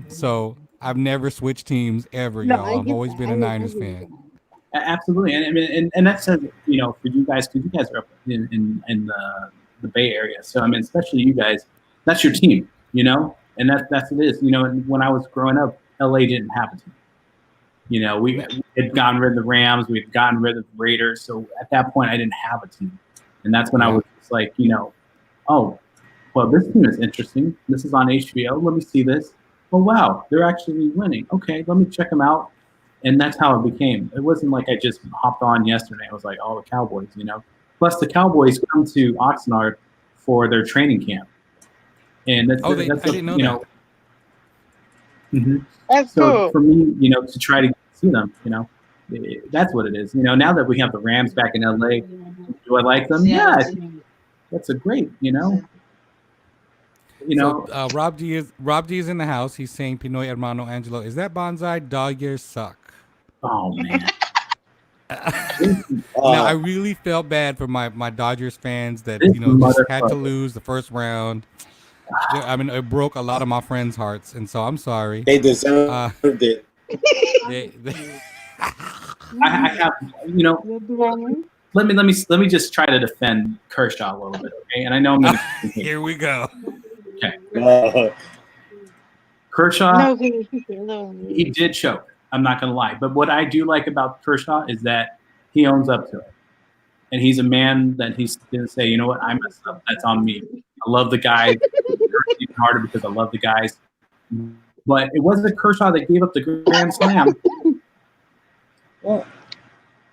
So I've never switched teams ever, y'all. I've always been a Niners fan. Absolutely, and I mean, and that says, you know, for you guys, because you guys are up in the Bay Area, so I mean, especially you guys, that's your team, you know, and that's it is, you know. And when I was growing up, LA didn't have a team. You know, we had gotten rid of the Rams, we'd gotten rid of the Raiders, so at that point, I didn't have a team, and that's when I was just like, you know, oh, well, this team is interesting. This is on HBO. Let me see this. Oh wow, they're actually winning. Okay, let me check them out. And that's how it became. It wasn't like I just hopped on yesterday. I was like, oh, the Cowboys, you know. Plus, the Cowboys come to Oxnard for their training camp, and that's I didn't know you that. know. Mhm. That's So cool. for me, you know, to try to see them, you know, that's what it is. You know, now that we have the Rams back in LA, do I like them? Yeah, I think that's a great, you know. You know, So Rob D is in the house. He's saying Pinoy Hermano Angelo. Is that bonsai? Dog years suck. oh man. Now I really felt bad for my Dodgers fans that This just had to motherfucker. lose the first round. I mean, it broke a lot of my friends' hearts, and so I'm sorry. They deserved it. I have, you know, let me just try to defend Kershaw a little bit, okay? And I know I'm going to. Here we go. Kershaw, No, he did choke. I'm not going to lie. But what I do like about Kershaw is that he owns up to it. And he's a man that he's going to say, you know what, I messed up. That's on me. I love the guys. Even harder because I love the guys. But it wasn't Kershaw that gave up the grand slam. Well,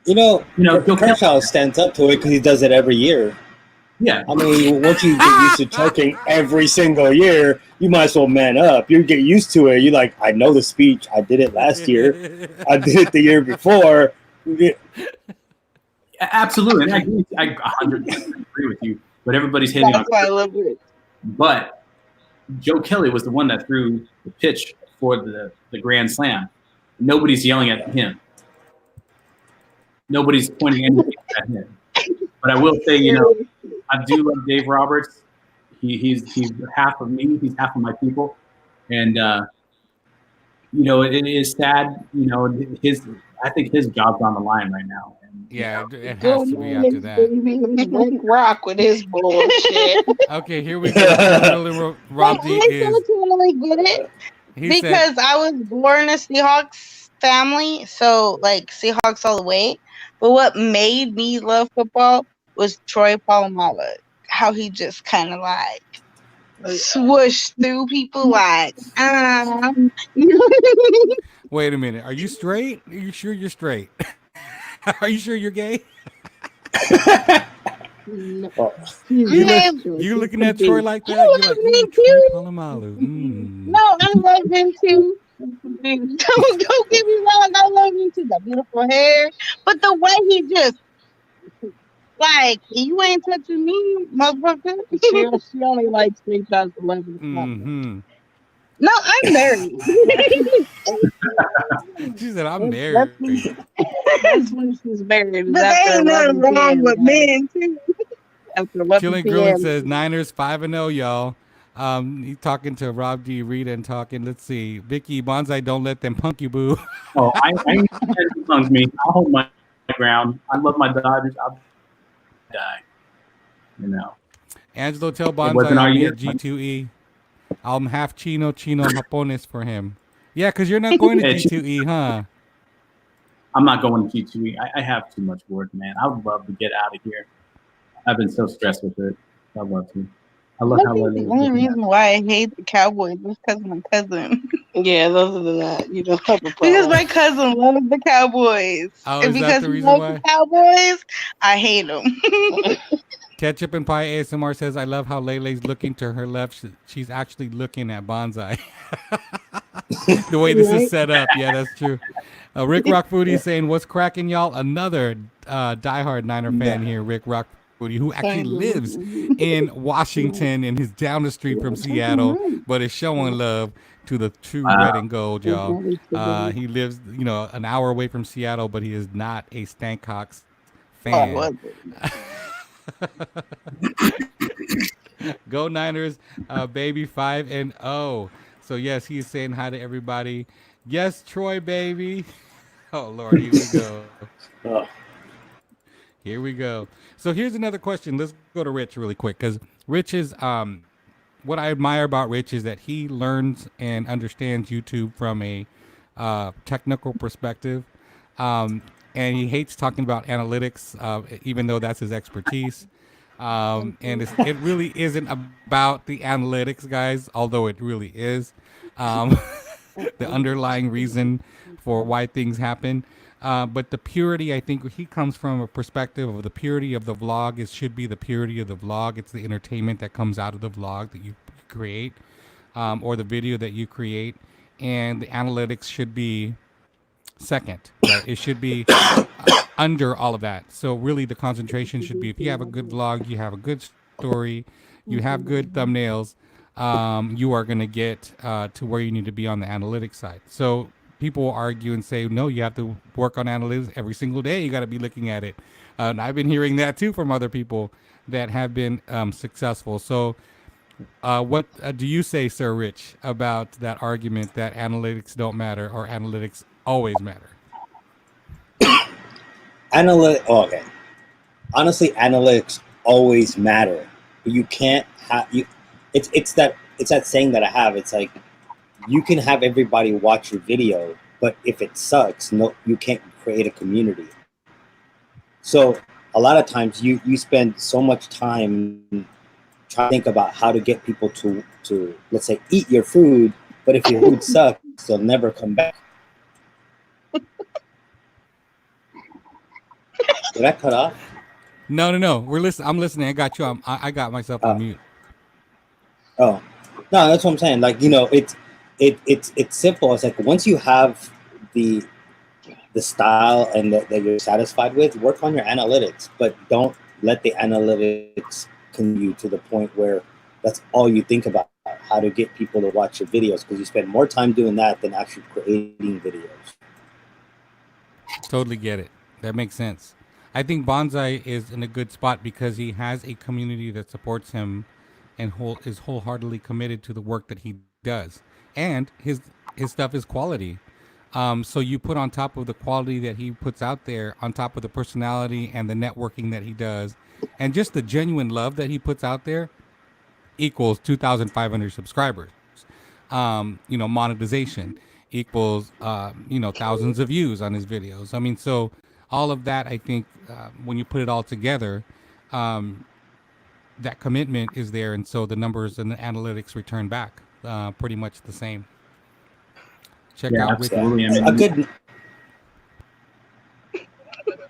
you know, Joe Kershaw stands up to it because he does it every year. Yeah. I mean, once you get used to choking every single year, you might as well man up. You get used to it. You're like, I know the speech. I did it last year. I did it the year before. Absolutely. And I 100% agree with you. But everybody's hitting on That's why I love it. But Joe Kelly was the one that threw the pitch for the grand slam. Nobody's yelling at him. Nobody's pointing anything at him. But I will say, you know, I do love Dave Roberts. He's half of me. He's half of my people. And, you know, it is sad. You know, I think his job's on the line right now. And, Yeah, it has to be after that. Rick Rock with his bullshit. Okay, here we go. Rob D I is. totally get it. He Because said, I was born a Seahawks family, so like Seahawks all the way. But what made me love football was Troy Polamalu. How he just kind of like swooshed through people like, wait a minute. Are you straight? Are you sure you're straight? Are you sure you're gay? You looking at Troy like that? You're like, Me ooh, too. Troy Polamalu. Mm. No, I love him too. Don't get me wrong, I love him too. The beautiful hair, but the way he just like, you ain't touching me, motherfucker. She only likes 2011. Mm-hmm. No, I'm married. She said, I'm married. That's when she's married. But there ain't nothing wrong with men too. After 11 Killing p.m. Grilling says Niners 5-0, y'all. He's talking to Rob D. Rita and talking. Let's see. Vicky Bonsai, don't let them punk you, boo. Oh, I punk me. I'll hold my ground. I love my Dodgers. I'll die. You know. Angelo, tell wasn't Bonsai our I'll be year. at G2E. I'm half Chino Japones for him. Yeah, because you're not going to Yeah, G2E, huh? I'm not going to G2E. I have too much work, man. I would love to get out of here. I've been so stressed with it. I'd love to. I love how I think the only reason why I hate the Cowboys is because of my cousin. Yeah, other than that, you don't have a problem. Because my cousin loves the Cowboys. Oh, And is that because the he reason loves why? the Cowboys, I hate them. Ketchup and Pie ASMR says, I love how Lele's looking to her left. She's actually looking at Bonsai. The way this is set up. Yeah, that's true. Rick Rock Foodie is saying, what's cracking, y'all? Another diehard Niner fan here, Rick Rock who actually lives in Washington and is down the street from Seattle, but is showing love to the true red and gold, y'all. He lives, an hour away from Seattle, but he is not a Stankhawks fan. Go Niners, baby, 5-0. So yes, he's saying hi to everybody. Yes, Troy, baby. Oh Lord, here we go. Oh. Here we go. So here's another question. Let's go to Rich really quick, because Rich is what I admire about Rich is that he learns and understands YouTube from a technical perspective, and he hates talking about analytics, even though that's his expertise. And it really isn't about the analytics, guys, although it really is the underlying reason for why things happen. But the purity, I think he comes from a perspective of the purity of the vlog. It should be the purity of the vlog. It's the entertainment that comes out of the vlog that you create, or the video that you create. And the analytics should be second, right? It should be under all of that. So really the concentration should be, if you have a good vlog, you have a good story, you have good thumbnails, you are going to get to where you need to be on the analytics side. So people argue and say, no, you have to work on analytics every single day. You got to be looking at it. And I've been hearing that too from other people that have been successful. So what do you say, Sir Rich, about that argument that analytics don't matter or analytics always matter? Okay. Honestly, analytics always matter, but you can't have you. It's that saying that I have. It's like, you can have everybody watch your video, but if it sucks, no, you can't create a community. So a lot of times you spend so much time trying to think about how to get people to let's say eat your food, but if your food sucks, they'll never come back. Did I cut off? No. We're listening. I'm listening. I got you. I got myself on mute. Oh, no, that's what I'm saying. Like, it's simple. It's like, once you have the style and that you're satisfied with, work on your analytics, but don't let the analytics continue to the point where that's all you think about, how to get people to watch your videos, because you spend more time doing that than actually creating videos. Totally get it. That makes sense. I think Bonsai is in a good spot because he has a community that supports him and is wholeheartedly committed to the work that he does. And his stuff is quality. So you put on top of the quality that he puts out there, on top of the personality and the networking that he does, and just the genuine love that he puts out there, equals 2,500 subscribers. Monetization equals, thousands of views on his videos. I mean, so all of that, I think, when you put it all together, that commitment is there. And so the numbers and the analytics return back pretty much the same. Check out Rick. Absolutely. I mean, A good.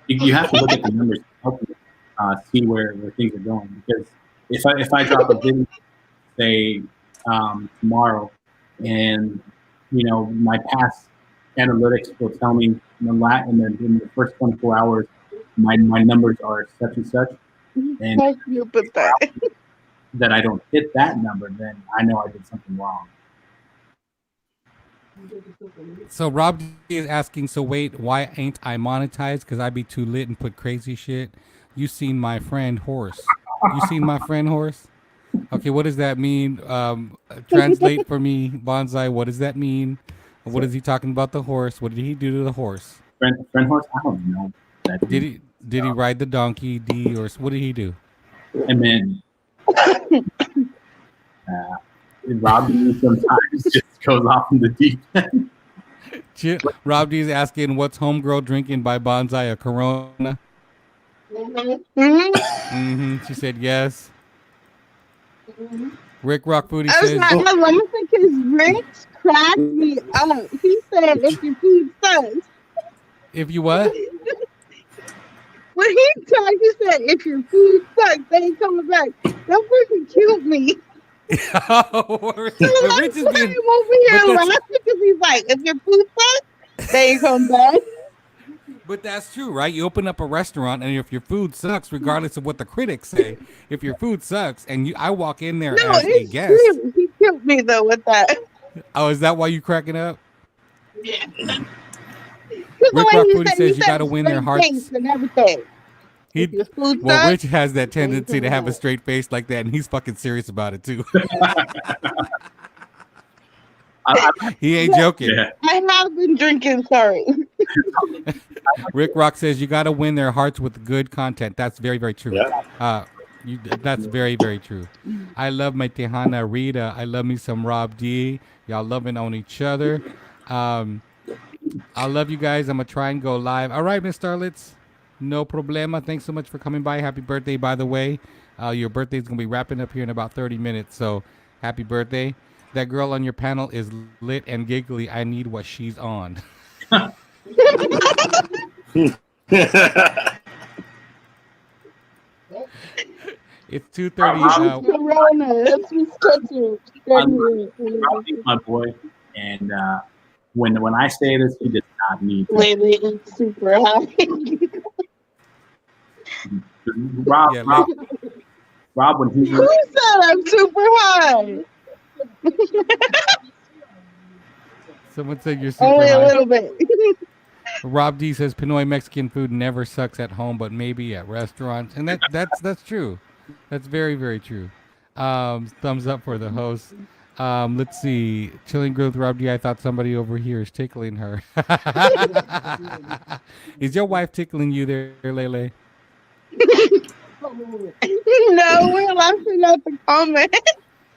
You have to look at the numbers to help you see where things are going. Because if I drop a video, say tomorrow, and my past analytics will tell me in the first 24 hours, my numbers are such and such, and You put that. that I don't hit that number, then I know I did something wrong. So Rob D is asking, so wait, why ain't I monetized? Because I be too lit and put crazy shit. You seen my friend Horse. You seen my friend Horse? Okay, what does that mean? Translate for me, Bonsai. What does that mean? What is he talking about the horse? What did he do to the horse? Friend horse, I don't know. Did he ride the donkey, D, or what did he do? And then Rob D sometimes just goes off in the deep end. Rob D is asking, what's homegirl drinking by Bonsai, a Corona? She said yes. Rick Rock Foodie says, I love it because Rick cracked me up. He said, if your food sucks. if you what? When he tried, he said, if your food sucks, they ain't coming back. That person killed me. Rich is being, I'm over here laughing because he's like, if your food sucks, they ain't come back. But that's true, right? You open up a restaurant, and if your food sucks, regardless of what the critics say, if your food sucks, and I walk in there No, as a it's guest, true. He killed me though with that. oh, is that why you cracking up? Yeah. Because the Rick way Rock he Booty said, says he you said got to win their straight hearts. face and everything. He, If your food well, sucks, Rich has that tendency to have a sucks. straight face like that, and he's fucking serious about it too. He ain't joking. Yeah. I have been drinking. Sorry. Rick Rock says you got to win their hearts with good content. That's very, very true. Yeah. That's very, very true. I love my Tejana Rita. I love me some Rob D. Y'all loving on each other. I love you guys. I'm gonna try and go live. All right, Miss Starlets. No problema. Thanks so much for coming by. Happy birthday, by the way. Your birthday is gonna be wrapping up here in about 30 minutes. So happy birthday. That girl on your panel is lit and giggly. I need what she's on. It's 2:30. Corona. That's rescheduled. He's my boy, and when I say this, he does not need to. Lately, it's super high. Rob, Yeah, Rob, when he Who said I'm super high? Someone said you're super Only a high. little bit. Rob D says Pinoy Mexican food never sucks at home, but maybe at restaurants, and that's true. That's very, very true. Thumbs up for the host. Let's see. Chilling Growth Rob D. I thought somebody over here is tickling her. Is your wife tickling you there, Lele? No, we're laughing at the comment.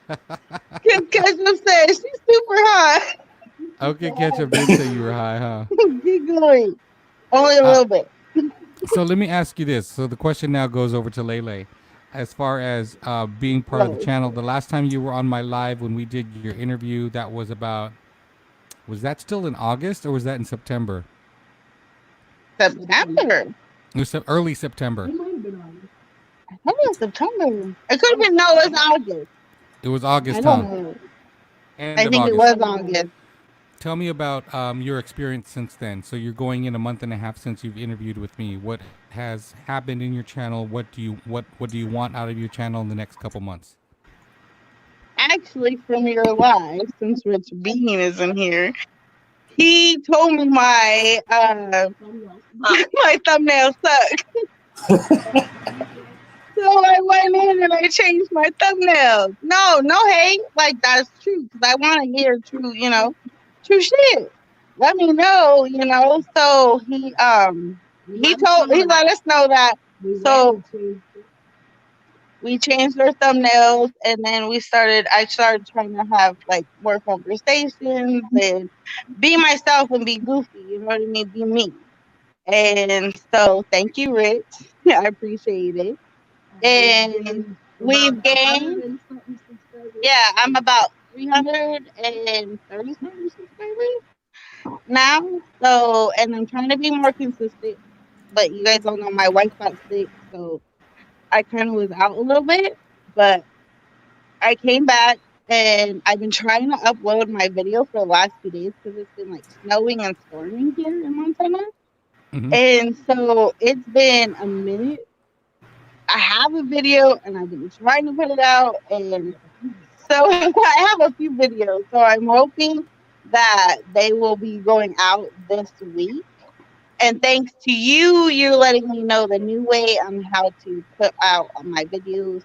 Ketchup said she's super high. Okay, Ketchup did say you were high, huh? Keep going. Only a little bit. So let me ask you this. So the question now goes over to Lele. As far as being part of the channel, the last time you were on my live when we did your interview, that was that still in August or was that in September? September. It was early September. I thought it was September. It could have been, no, it was August. It was I August, don't huh? know. End I of think it August. was August. Tell me about your experience since then. So you're going in a month and a half since you've interviewed with me. What has happened in your channel? What do you want out of your channel in the next couple months? Actually, from your live, since Rich Bean is in here, he told me my my thumbnail sucked. So I went in and I changed my thumbnail. No hate. Like, that's true. Because I want to hear true, true shit. Let me know, So he let us know that. So we changed our thumbnails, and then I started trying to have like more conversations and be myself and be goofy, you know what I mean? Be me. And so thank you, Rich. I appreciate it. And we've gained, I'm about 330 subscribers now. So, and I'm trying to be more consistent, but you guys don't know my wife got sick, so I kind of was out a little bit, but I came back and I've been trying to upload my video for the last few days because it's been like snowing and storming here in Montana. Mhm. And so it's been a minute. I have a video and I've been trying to put it out, and so I have a few videos. So I'm hoping that they will be going out this week. And thanks to you, you're letting me know the new way on how to put out on my videos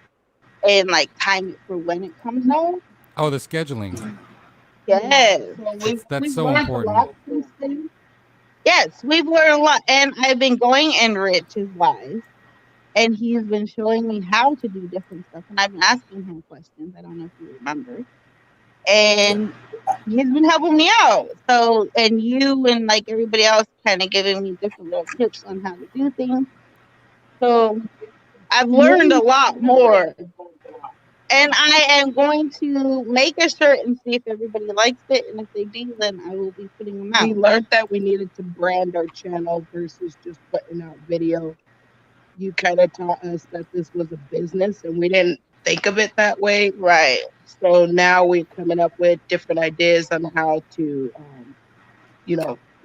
and like time it for when it comes out. Oh, the scheduling. Yes. That's so important. Yes, we've learned a lot. And I've been going in Rich's live, and he's been showing me how to do different stuff. And I've been asking him questions. I don't know if you remember. And he's been helping me out. So, and you and like everybody else kind of giving me different little tips on how to do things. So I've learned a lot more. And I am going to make a shirt and see if everybody likes it. And if they do, then I will be putting them out. We learned that we needed to brand our channel versus just putting out video. You kind of taught us that this was a business, and we didn't think of it that way. Right. So now we're coming up with different ideas on how to,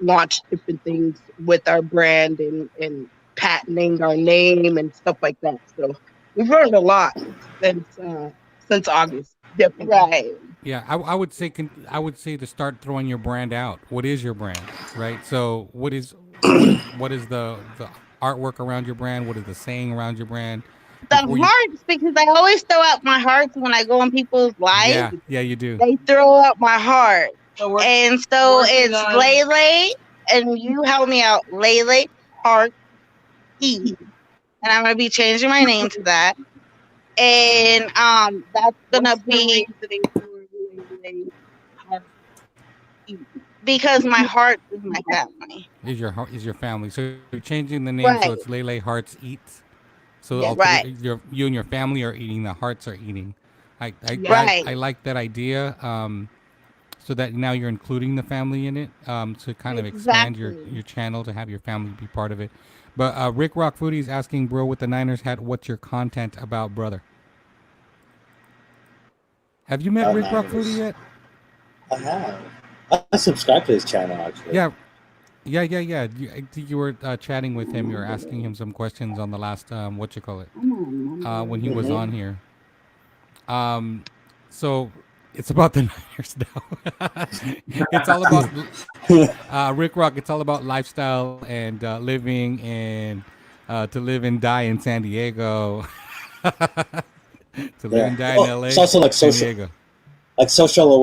launch different things with our brand and patenting our name and stuff like that. So we've learned a lot since August. Definitely. Right. Yeah, I would say I would say to start throwing your brand out. What is your brand, right? So what is the artwork around your brand? What is the saying around your brand? The Before you, hearts, because I always throw out my hearts when I go on people's lives. yeah, you do. They throw out my heart. So we're And so working it's on- Lele, and you help me out. Lele Heart E. And I'm gonna be changing my name to that. And that's gonna What's the be reasoning for Lele Heart E? because my heart is my family. Is your family? So you're changing the name so Right. it's Lele Hearts Eats. So Yeah. Right. you and your family are eating. The hearts are eating. Yeah. Right. I like that idea. So that now you're including the family in it. To kind of expand Exactly. your channel to have your family be part of it. But Rick Rock Foodie is asking, bro, with the Niners hat, what's your content about, brother? Have you met Oh, Rick Rock Niners. Foodie yet? I have. I subscribed to his channel actually. Yeah. I think you were chatting with him. You were asking him some questions on the last when he was on here. So it's about the Niners now. It's all about Rick Rock. It's all about lifestyle and living and to live and die in San Diego. To live and die in Well, LA. it's also like San social, Diego. like social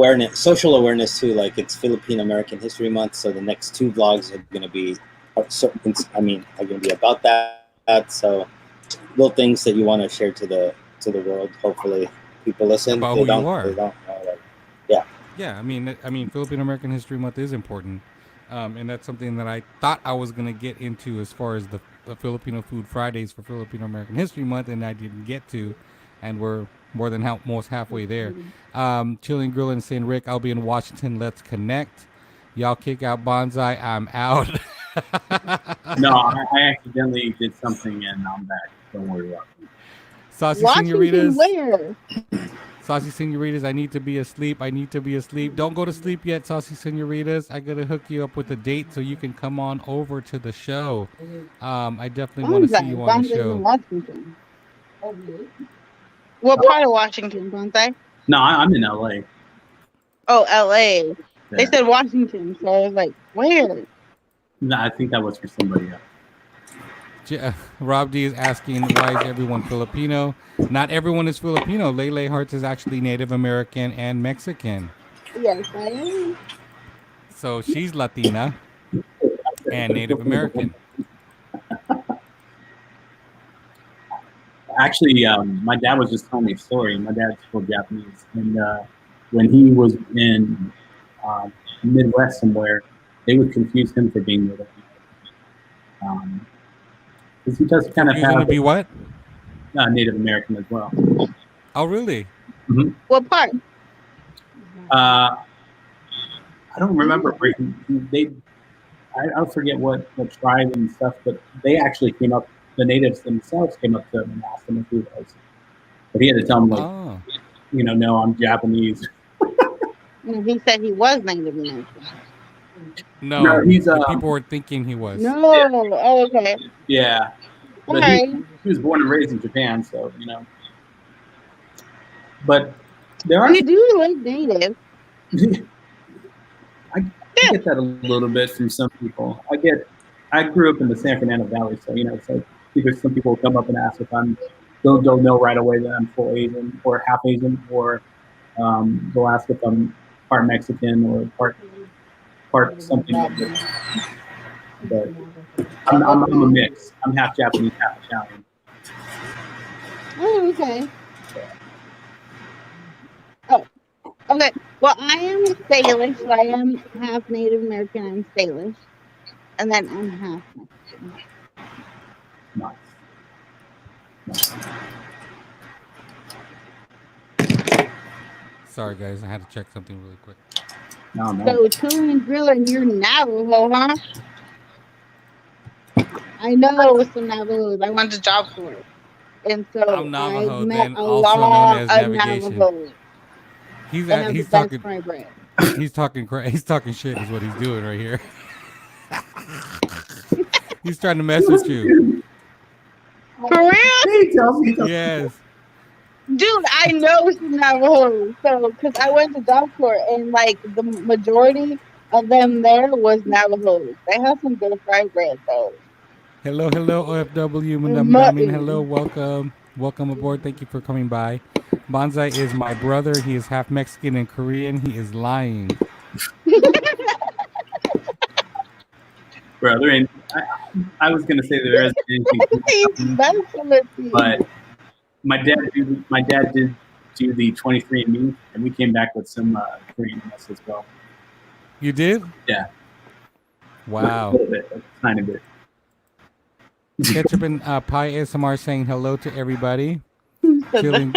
awareness too. Like it's Filipino American History Month, so the next two vlogs are gonna be, are gonna be about that. So little things that you want to share to the world. Hopefully, people listen. About They who you don't. are. They don't. Like, Yeah, I mean, Filipino American History Month is important, and that's something that I thought I was gonna get into as far as the Filipino Food Fridays for Filipino American History Month, and I didn't get to, and we're more than most halfway there. Chilling, grilling, saying, Rick, I'll be in Washington. Let's connect. Y'all kick out Bonsai. I'm out. No, I accidentally did something and I'm back. Don't worry about it. Saucy Washington, senoritas. where? Saucy senoritas, I need to be asleep. Don't go to sleep yet, saucy senoritas. I gotta hook you up with a date so you can come on over to the show. I definitely want to see you on the show. Washington. What part of Washington, Bonsai? No, I'm in LA. Oh, LA. They Yeah. said Washington, so I was like, where? No, I think that was for somebody else. Rob D is asking, why is everyone Filipino? Not everyone is Filipino. Lele Hearts is actually Native American and Mexican. Yes, I am. So she's Latina and Native American. Actually, my dad was just telling me a story. My dad's full Japanese, and when he was in Midwest somewhere, they would confuse him for being Native American. Because he does kind of You're gonna have be what? Native American as well. Oh, really? What part? I don't remember. I forget what tribe and stuff, but they actually came up. The natives themselves came up to him and asked him if he was. But he had to tell them, like, Oh. no, I'm Japanese. And he said he was Native American. No, No, he's, the people were thinking he was. No. Oh, okay. Yeah. All But right. he was born and raised in Japan, so, But there are. You do look Native. I get that a little bit from some people. I grew up in the San Fernando Valley, so it's like because some people come up and ask if they'll know right away that I'm full Asian or half Asian, or they'll ask if I'm part Mexican or part something like this. But I'm a mix. I'm half Japanese, half Italian. Oh, okay. Oh, okay. Well, I am Salish, so I am half Native American. I'm Salish, and then I'm half Mexican. Nice. Sorry, guys. I had to check something really quick. No. So, chilling and grilling, you're Navajo, huh? I know some Navajos. I went to job corps, and so I'm Navajo, I've met then a also known lot as of navigation. Navajos. He's And I'm he's the best talking for my bread. he's talking shit is what he's doing right here. He's trying to mess with you. For real? He tells me Yes. Dude, I know she's Navajo. So, because I went to dog court and like the majority of them there was Navajos. They have some good fried bread though. Hello, hello, OFW. And Hello, mutton. welcome. Welcome aboard. Thank you for coming by. Bonsai is my brother. He is half Mexican and Korean. He is lying. brother, and I was gonna say there isn't anything, He's messing but my dad did do the 23andMe, and we came back with some Korean mess as well. You did? Yeah. Wow. A little bit, a tiny bit. Ketchup and Pie ASMR saying hello to everybody. Chilling.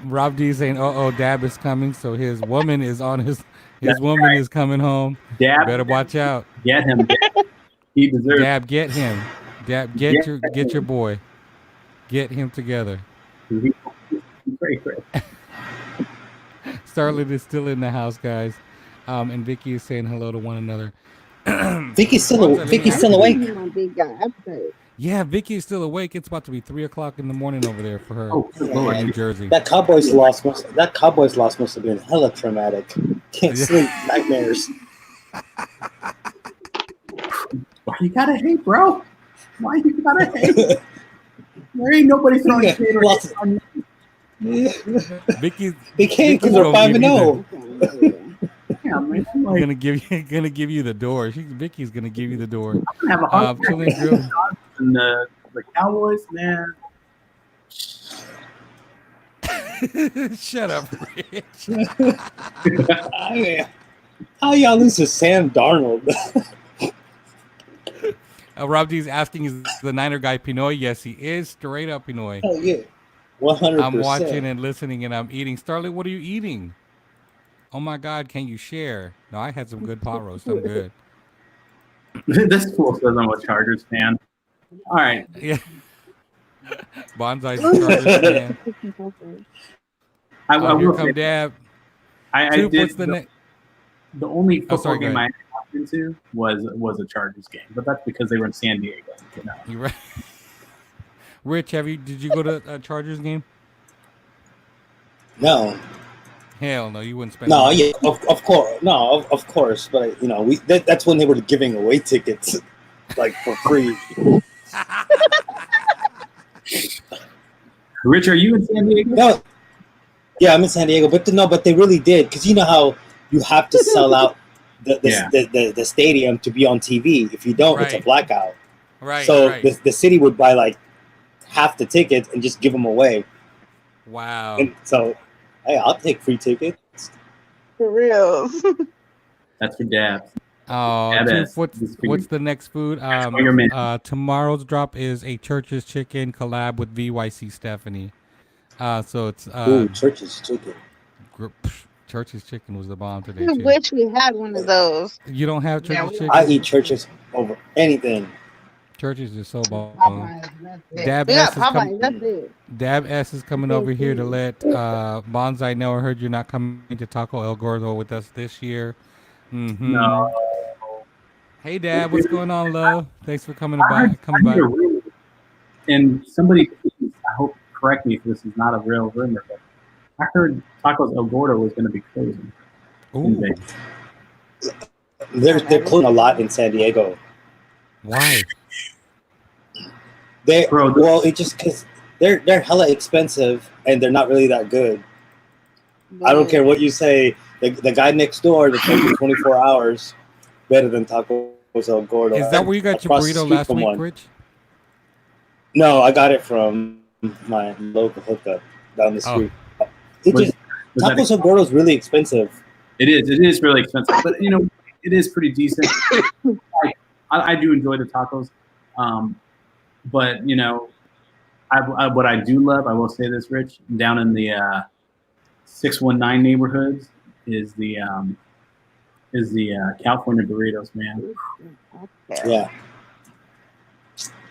Rob D saying, "Oh, Dab is coming." So his woman is on his That's woman right. is coming home. Dab, Better watch out. get him. He deserves. Dab, get him. Dab, get your boy. Get him together. Great. Starlet is still in the house, guys. And Vicky is saying hello to one another. Vicky's still awake. My big guy. Yeah, Vicky is still awake. It's about to be 3:00 in the morning over there for her Oh, good Lord. in New Jersey. That Cowboys loss must have been hella traumatic. Can't sleep, nightmares. Why you gotta hate, bro? Why you gotta hate? There ain't nobody throwing shade Lost- on you. Vicky, They can't because Vicky's they're gonna give you 5-0. Yeah, man. I'm gonna give you the door. Vicky's gonna give you the door. gonna have a heart attack. Chilling Grill. And the Cowboys, man. Shut up, Rich. I mean, how y'all lose to Sam Darnold? Rob D's asking, is the Niner guy Pinoy? Yes, he is. Straight up Pinoy. Oh yeah, 100%. I'm watching and listening, and I'm eating. Starlet, what are you eating? Oh my God, can you share? No, I had some good pot roast. I'm good. This fool says I'm a Chargers fan. All right. Yeah. Bonsai's a Chargers fan. I Oh, here will come say, Dab. I Soup, did. what's the next? The only football sorry, go game I ahead. walked into was a Chargers game, but that's because they were in San Diego. You know. You right? Rich, did you go to a Chargers game? No, Hell no, you wouldn't spend. no, money. yeah, of course, no, of course, but you know, that's when they were giving away tickets, like for free. Rich, are you in San Diego? No, yeah, I'm in San Diego, but they really did, because you know how you have to sell out the stadium to be on TV. If you don't, it's a Right. blackout. Right. So right. the city would buy like half the tickets and just give them away. Wow. And so, hey, I'll take free tickets. For real. That's for Dab. Oh, Yeah, Toof, that's what's the next food? your man. Tomorrow's drop is a Church's Chicken collab with VYC Stephanie. So it's Ooh, Church's Chicken. Church's Chicken was the bomb today I too. wish we had one of those. You don't have Church's Chicken? I eat Church's over anything. Church's is so bomb. Popeyes, that's it. Dab We got S is com- Popeyes, that's it. Dab S is coming over here to let Bonsai know. I heard you're not coming to Taco El Gordo with us this year. Mm-hmm. No. Hey Dab, what's going on, love? Thanks for coming I by. heard Coming a by. rumor, and somebody, please, I hope, correct me if this is not a real rumor, but I heard Tacos El Gordo was going to be closing. Ooh, They're closing a lot in San Diego. why? Well, it just because they're hella expensive and they're not really that good. I don't care what you say. The guy next door that's open 24 hours better than Tacos El Gordo. Is that where you got your Across the burrito street last from week, one. Rich? No, I got it from my local hookup down the street. It Was- just was that- Tacos El Gordo is really expensive. It is really expensive, but you know, it is pretty decent. I do enjoy the tacos, but you know, what I do love, I will say this, Rich, down in the 619 neighborhoods is the California burritos, man. Yeah.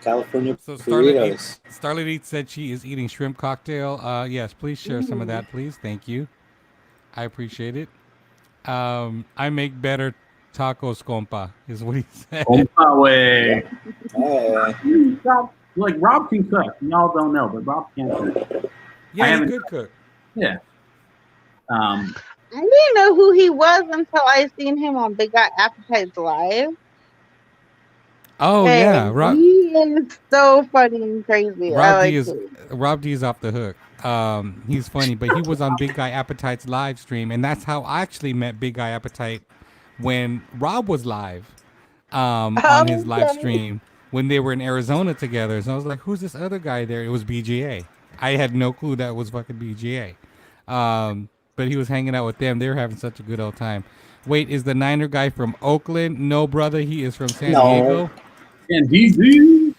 California So burritos. Starlet Eats said she is eating shrimp cocktail. Yes, please share some of that, please. Thank you. I appreciate it. I make better tacos, compa, is what he said. Compa way. Yeah. Like Rob can cook. Y'all don't know, but Rob can cook. Yeah, he haven't- could cook. Yeah. I didn't know who he was until I seen him on Big Got Appetites Live. Oh And yeah, Rob, he is so funny and crazy. I Rob like D is it. Rob D is off the hook. He's funny, but he was on Big Guy Appetite's live stream, and that's how I actually met Big Guy Appetite when Rob was live on his live Okay. stream when they were in Arizona together. So I was like, "Who's this other guy there?" It was BGA. I had no clue that was fucking BGA. But he was hanging out with them. They were having such a good old time. Wait, is the Niner guy from Oakland? No, brother, he is from San No. Diego. And DZ.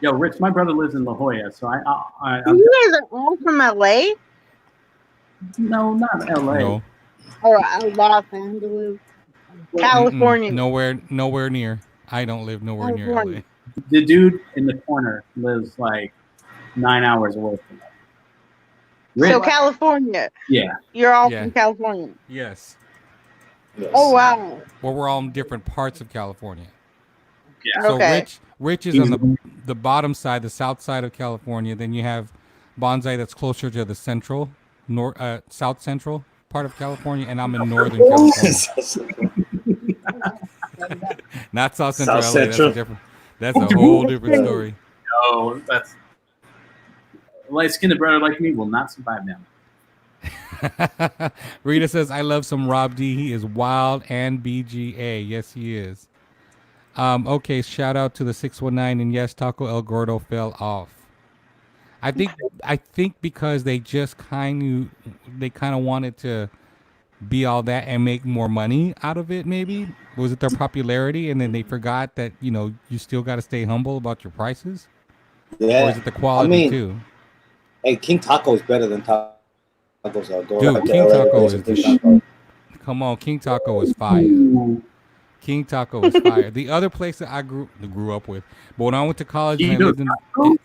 Yo, Rich, my brother lives in La Jolla, so You guys are all from LA no, not LA. No, or Los Angeles, California. nowhere near. I don't live nowhere near LA. California. The dude in the corner lives like 9 hours away from us. Rich, So California. yeah. You're all Yeah. from California. Yes. Yes. Oh wow. Well, we're all in different parts of California. Yeah. So Okay. Rich is on the bottom side, the south side of California. Then you have Bonsai that's closer to the central, south central part of California, and I'm in northern California. Not South Central South LA. Central. That's a whole different story. Oh, that's light-skinned brother like me will not survive now. Rita says, I love some Rob D. He is wild and BGA. Yes, he is. Okay, shout out to the 619. And yes, Taco El Gordo fell off. I think because they just kind of wanted to be all that and make more money out of it, maybe. Was it their popularity? And then they forgot that, you still got to stay humble about your prices? Yeah. Or is it the quality I mean, too? Hey, King Taco is better than Tacos El Gordo. Dude, Okay, King LA Taco place is King the Taco. Come on, King Taco is fire. Ooh. King Taco is fire. The other place that I grew up with, but when I went to college and I You lived know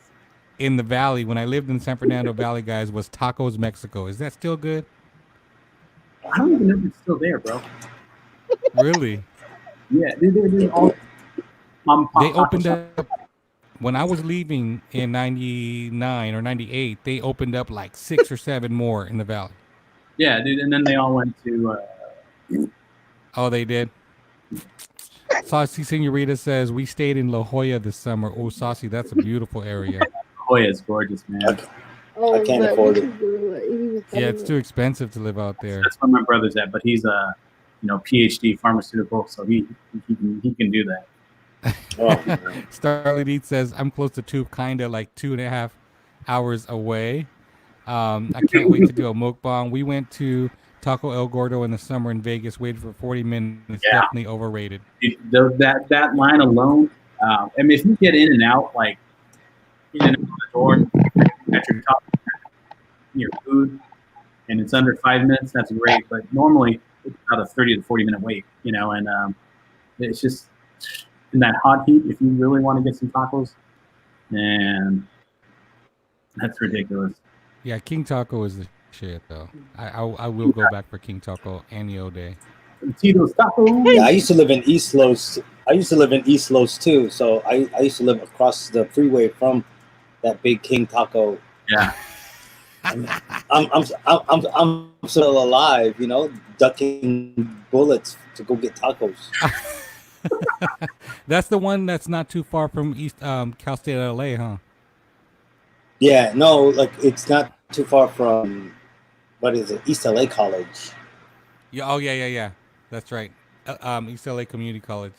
in the valley, when I lived in San Fernando Valley, guys, was Tacos Mexico. Is that still good? I don't even know if it's still there, bro. Really? Yeah, they're all. They opened up when I was leaving in '99 or '98. They opened up like 6 or 7 more in the valley. Yeah, dude, and then they all went to. Oh, they did. Saucy Senorita says we stayed in La Jolla this summer. Oh, Saucy, that's a beautiful area. Hoya is gorgeous, man. Oh, I can't but afford this it. is Yeah, it's too expensive to live out there. That's where my brother's at, but he's a, PhD pharmaceutical, so he can do that. Oh, man. Starlight Eat says I'm close to 2, kind of like 2.5 hours away. I can't wait to do a mukbang. We went to Taco El Gordo in the summer in Vegas. Waited for 40 minutes. It's Yeah. definitely overrated. That line alone. I mean, if you get in and out, like in and out the door at your top your food, and it's under 5 minutes, that's great. But normally it's about a 30 to 40 minute wait, and it's just in that hot heat. If you really want to get some tacos, man, that's ridiculous. Yeah, King Taco is the shit though. I will go back for King Taco any old day. Tito's Tacos. Yeah, I used to live in East Los. Too. So I used to live across the freeway from that big King Taco. Yeah. I'm still alive, ducking bullets to go get tacos. That's the one that's not too far from East Cal State LA, huh? Yeah, no, like it's not too far from what is it, East LA College. Yeah. Oh yeah. That's right. East LA Community College.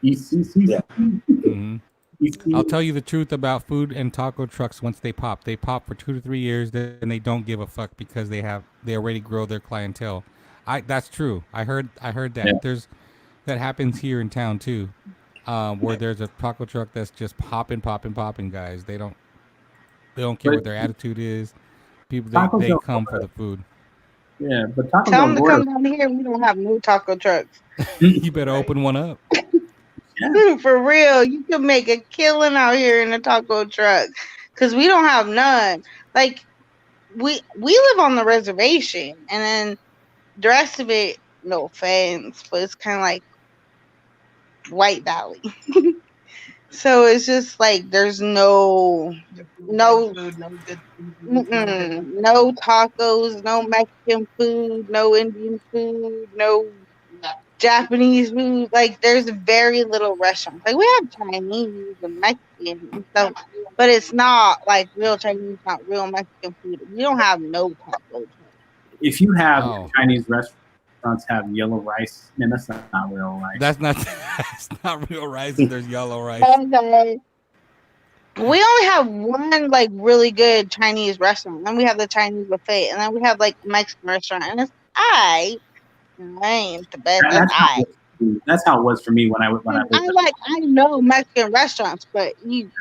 Yeah. hmm I'll tell you the truth about food and taco trucks. Once they pop for 2 to 3 years, then they don't give a fuck because they already grow their clientele. That's true. I heard that. Yeah. That happens here in town too, where there's a taco truck that's just popping, guys. They don't care what their attitude is. People they come for the food. Yeah, but Taco Tell Bell them to come Gordo. down here. We don't have no taco trucks. You better open one up. For real, you can make a killing out here in a taco truck because we don't have none. Like we live on the reservation, and then the rest of it no offense, but it's kind of like White Valley. So it's just like there's no no Food, no good food, no tacos, no Mexican food, no Indian food, no Japanese food. Like there's very little restaurants. Like we have Chinese and Mexican and stuff, but it's not like real Chinese, not real Mexican food. We don't have no tacos. If you have Oh. Chinese restaurants have yellow rice, man, that's not real rice. That's not that's not real rice. If there's yellow rice. Okay. We only have one like really good Chinese restaurant. Then we have the Chinese buffet, and then we have like Mexican restaurant, and it's I ain't the best. That's how it was for me when I lived I there. I know Mexican restaurants, but you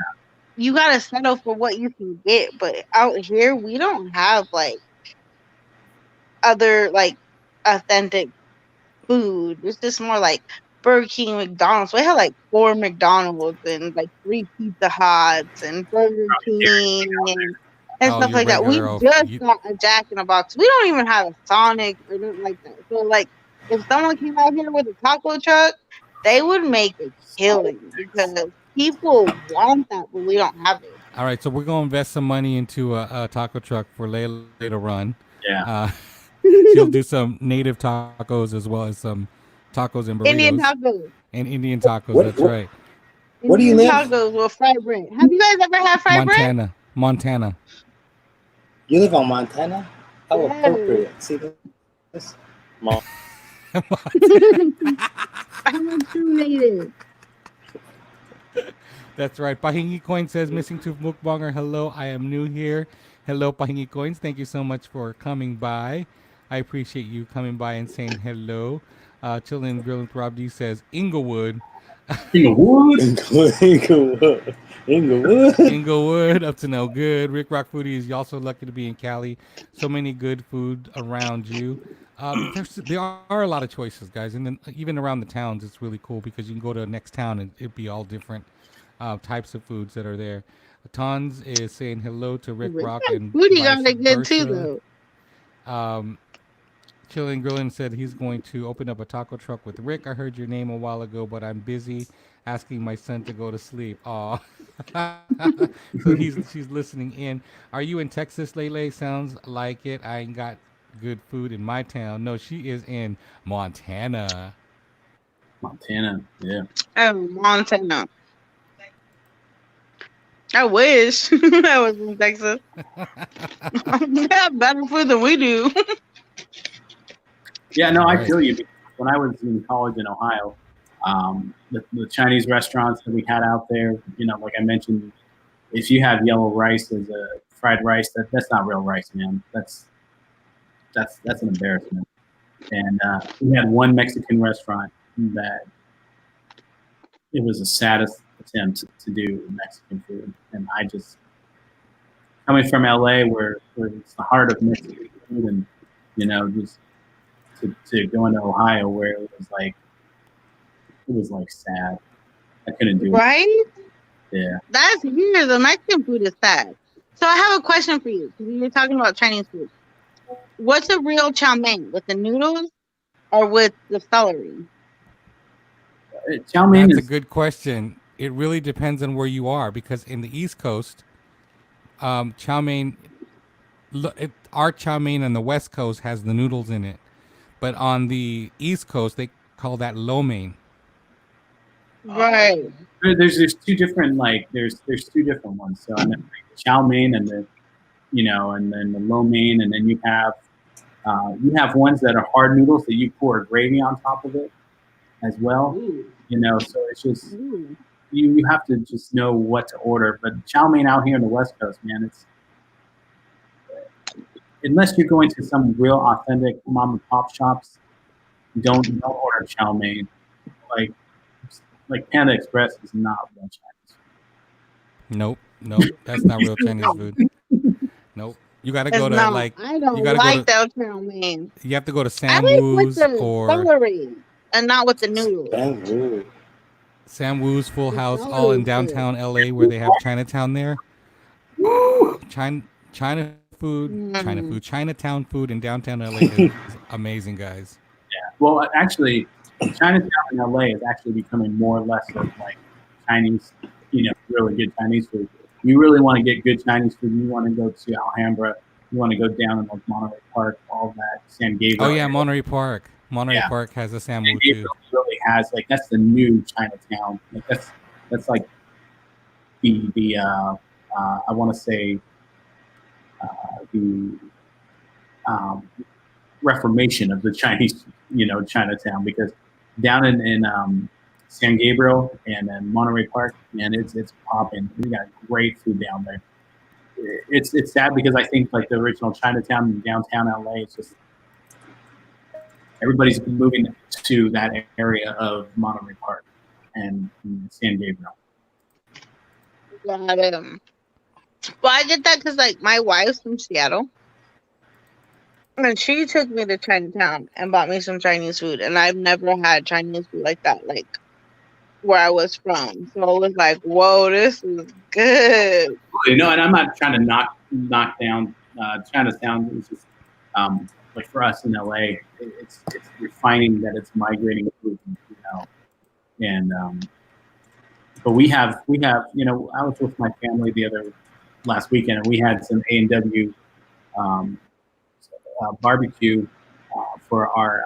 gotta settle for what you can get. But out here, we don't have like other like authentic food. It's just more like Burger King, McDonald's. We have like 4 McDonald's and like 3 Pizza Huts and Burger King and Oh, stuff you like that. We regular old- just you- got a Jack in the Box. We don't even have a Sonic or nothing like that. So like, if someone came out here with a taco truck, they would make a killing because people want that, but we don't have it. All right, so we're gonna invest some money into a taco truck for Layla to run. Yeah. She'll do some native tacos as well as some tacos and burritos Indian tacos. and Indian tacos. What- That's what- right. Where do you Indian live? Tacos with fried bread. Have you guys ever had fried bread? Montana. You live on Montana? How Yes. appropriate. See this? I'm a true native. That's right. Pahingi Coin says, missing tooth mukbanger. Hello, I am new here. Hello, Pahingi Coins. Thank you so much for coming by. I appreciate you coming by and saying hello. Chillin' Grill with Rob D says, Inglewood. Inglewood. Inglewood. Inglewood. Inglewood, up to no good. Rick Rock Foodie is also lucky to be in Cali. So many good food around you. There are a lot of choices, guys. And then even around the towns, it's really cool because you can go to the next town and it'd be all different types of foods that are there. Tons is saying hello to Rick Rock and Booty vice got it good too, versa. though. Chillin' Grillin' said he's going to open up a taco truck with Rick. I heard your name a while ago, but I'm busy asking my son to go to sleep. Aw. So she's listening in. Are you in Texas, Lele? Sounds like it. I ain't got good food in my town. No, she is in Montana. Montana. Yeah. Oh, Montana. I wish I was in Texas. They have better food than we do. Yeah, no, I Right. feel you. When I was in college in Ohio, the Chinese restaurants that we had out there, you know, like I mentioned, if you have yellow rice as a fried rice, that's not real rice, man. That's an embarrassment. And we had one Mexican restaurant that it was the saddest attempt to do Mexican food, and I just coming from LA, where it's the heart of Mexican food, and you know, just to go into Ohio where it was like sad. I couldn't do it. Right? Yeah. That's here. The Mexican food is sad. So I have a question for you. You're talking about Chinese food. What's a real chow mein? With the noodles or with the celery? Chow mein That's a is good question. It really depends on where you are because in the East Coast, chow mein, our chow mein on the West Coast has the noodles in it. But on the East Coast, they call that lo mein. Right. there's two different there's two different ones. So I mean, like the chow mein and the and then the lo mein, and then you have ones that are hard noodles that you pour gravy on top of it as well. You know, so it's just Ooh. you have to just know what to order. But chow mein out here in the West Coast, man, it's unless you're going to some real authentic mom and pop shops, don't order chow mein. Like Panda Express is not real Chinese. Nope, that's not real Chinese food. Nope. You got to go It's to not. like I don't you gotta go like to- that chow mein. you have to go to I like with Sam Woo's the or celery and not with the noodles. Bamboo. Sam Woo's Full The House, celery all in food. downtown LA, where they have Chinatown there. China food, Mm. Chinatown food in downtown LA is amazing, guys. Well, actually, Chinatown in LA is actually becoming more or less of like Chinese, really good Chinese food. You really want to get good Chinese food, you want to go to Alhambra, you want to go down in like Monterey Park, all that, San Gabriel. Oh yeah, Monterey Park. Monterey Yeah. Park has a San Samu too. Gabriel really has like that's the new Chinatown. Like that's like the I want to say the reformation of the Chinese, Chinatown, because down in San Gabriel and then Monterey Park, man, it's popping. We got great food down there. It's sad because I think like the original Chinatown in downtown LA, it's just everybody's moving to that area of Monterey Park and San Gabriel. Got him. Well, I did that because like my wife's from Seattle, and she took me to Chinatown and bought me some Chinese food, and I've never had Chinese food like that, like where I was from. So I was like, "Whoa, this is good." And I'm not trying to knock down Chinatown. It's just like for us in LA, it's we're finding that it's migrating food, and but we have I was with my family last weekend, and we had some A&W barbecue for our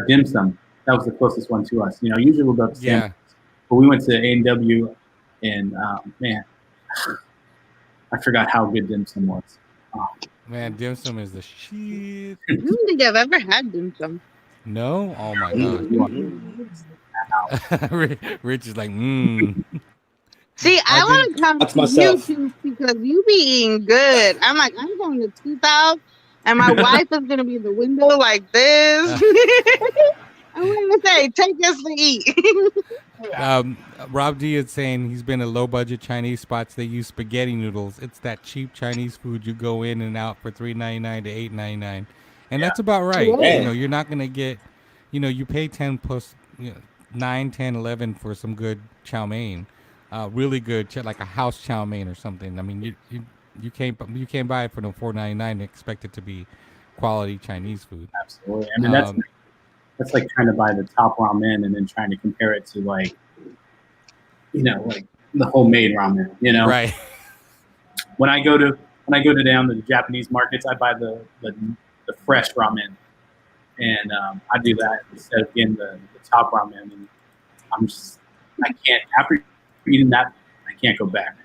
dim sum. That was the closest one to us. Usually we'll go to Sam, but we went to A&W, and man, I forgot how good dim sum was. Man, dim sum is the shit. I don't think I've ever had dim sum. No? Oh my god. Rich is like, See, I want to come That's to myself. you because you be eating good. I'm like, I'm going to 2000, and my wife is going to be in the window like this. I'm going to say, take us to eat. Rob D is saying he's been at low budget Chinese spots. They use spaghetti noodles. It's that cheap Chinese food you go in and out for $3.99 to $8.99, and that's about right. Yeah. You're not gonna get, you pay 10 plus, 9, 10, 11 for some good chow mein, really good, like a house chow mein or something. I mean, you can't buy it for no $4.99 and expect it to be quality Chinese food. Absolutely. I mean, that's like trying to buy the top ramen and then trying to compare it to like the homemade ramen. Right. When I go down to the Japanese markets, I buy the fresh ramen, and I do that instead of getting the top ramen. And I can't, after eating that, I can't go back.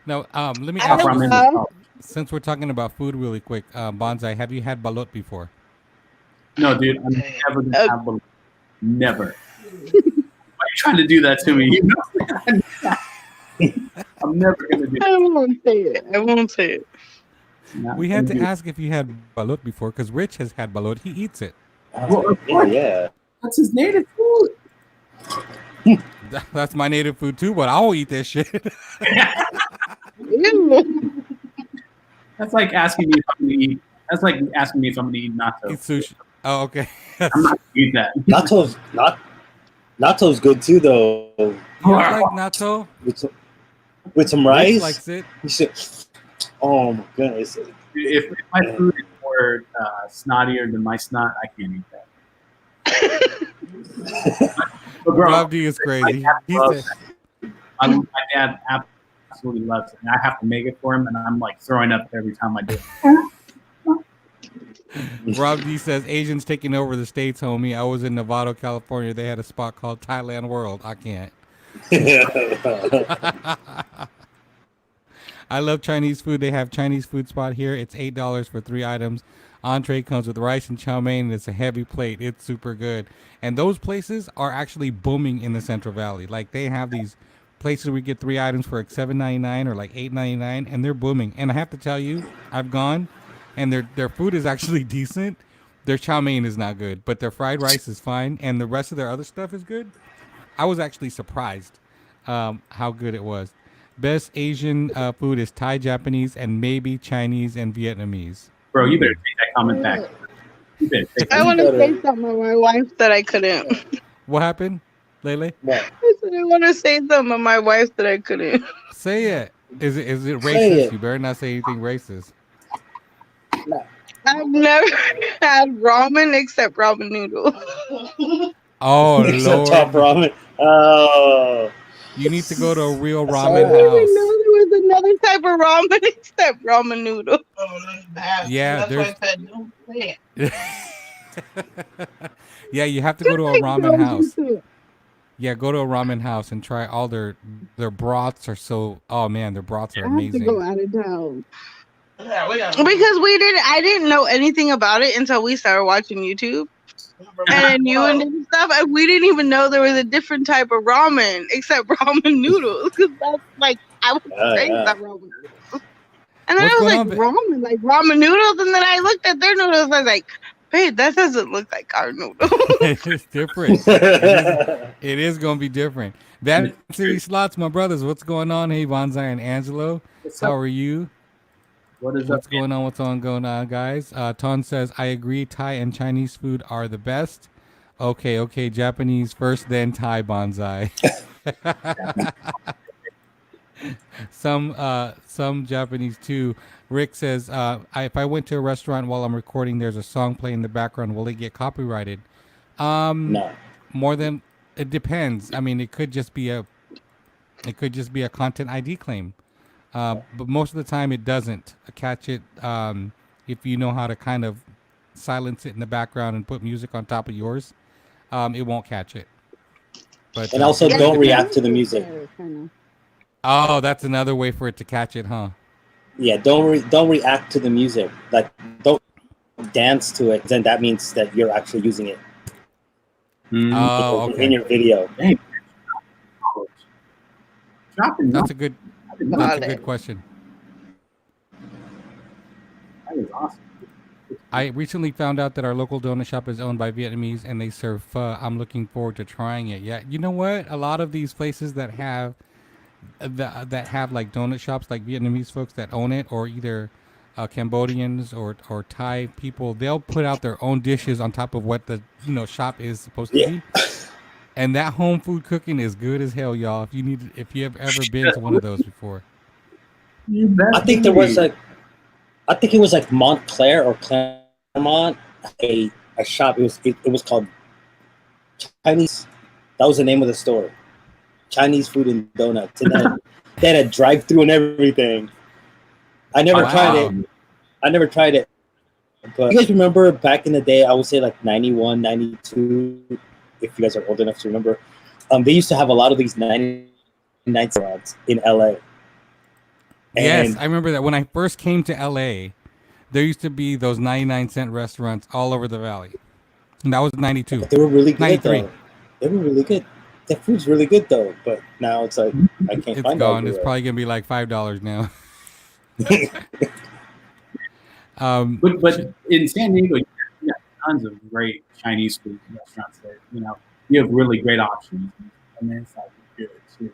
Now, let me I ask Top don't you, ramen know. is top. since we're talking about food really quick, Bonsai, have you had balut before? No, dude, I'm never gonna have one. Never. Why are you trying to do that to me? I'm never gonna do I won't say it. I won't say it. that. We had to ask if you had balut before because Rich has had balut. He eats it. Yeah. That's his native food. That's my native food too, but I'll eat that shit. Ew. That's like asking me if I'm gonna eat. That's like asking me if I'm gonna eat natto. Eat sushi. Oh, okay. I'm not gonna eat that. Natto's good too, though. You don't like natto? With some Rich rice. likes it. You should, oh my goodness. If my food is more snottier than my snot, I can't eat that. But bro, Rob D is crazy. He said, my dad absolutely loves it, and I have to make it for him, and I'm like throwing up every time I do it. Rob D says Asians taking over the states, homie. I was in Novato, California. They had a spot called Thailand World. I can't. I love Chinese food. They have Chinese food spot here. It's $8 for 3 items. Entree comes with rice and chow mein. And it's a heavy plate. It's super good. And those places are actually booming in the Central Valley. Like they have these places where we get 3 items for like $7.99 or like $8.99, and they're booming. And I have to tell you, I've gone, and their food is actually decent. Their chow mein is not good, but their fried rice is fine, and the rest of their other stuff is good. I was actually surprised how good it was. Best Asian food is Thai, Japanese, and maybe Chinese and Vietnamese. Bro, you better take that comment back. You better take I that. want to say something to my wife that I couldn't. What happened, Lele? I said I want to say something to my wife that I couldn't. Say it. Is it Say racist? it. You better not say anything racist. I've never had ramen except ramen noodle. Oh Except top Lord, ramen. Oh, you need to go to a real I ramen didn't even know house. there was another type of ramen except ramen noodle. Oh, that's bad. Yeah, That's why there's. I said don't say it. Yeah, you have to go to a Like ramen frozen house. too. Yeah, go to a ramen house and try all their broths are so. Oh man, their broths are I have to go amazing. out of town. Yeah, we got Because I didn't know anything about it until we started watching YouTube. And then you and stuff, and we didn't even know there was a different type of ramen except ramen noodles. Because that's like, I was raised yeah. on ramen noodles. And then What's I was going like, on? ramen noodles? And then I looked at their noodles, I was like, babe, that doesn't look like our noodles. It's different. It is gonna be different. That city slots, my brothers. What's going on? Hey, Bonsai and Angelo, What's how up? are you? What is What's up? going on? What's on going on, guys? Ton says I agree. Thai and Chinese food are the best. Okay. Japanese first, then Thai. Bonsai. Some Japanese too. Rick says, if I went to a restaurant while I'm recording, there's a song playing in the background. Will it get copyrighted? No. More than it depends. I mean, it could just be a content ID claim, but most of the time it doesn't catch it. If you know how to kind of silence it in the background and put music on top of yours, it won't catch it. But And also, it don't depends. react to the music. Oh, that's another way for it to catch it, huh? Yeah, don't react to the music. Like, don't dance to it. Then that means that you're actually using it Oh, in okay. your video. Dang. Dropping That's knowledge. a good. I didn't know That's a that. good question. That is awesome. I recently found out that our local donut shop is owned by Vietnamese and they serve pho. I'm looking forward to trying it. Yeah, you know what? A lot of these places that have like donut shops, like Vietnamese folks that own it, or either Cambodians or Thai people, they'll put out their own dishes on top of what the shop is supposed to be. And that home food cooking is good as hell, y'all. If you have ever been to one of those before. I think there was I think it was like Montclair or Claremont, a shop. It was called Chinese. That was the name of the store. Chinese food and donuts. And then they had a drive-through and everything. I never tried it. But you guys remember back in the day, I would say like 91, 92, if you guys are old enough to remember, they used to have a lot of these 99 restaurants in LA. Yes, I remember that. When I first came to LA, there used to be those 99-cent restaurants all over the valley. And that was 92. They were really good, 93. though. They were really good. The food's really good, though. But now it's like, I can't It's find gone. it. It's probably going to be like $5 now. But in San Diego, you have tons of great Chinese food restaurants there. You have really great options. And then it's like good too.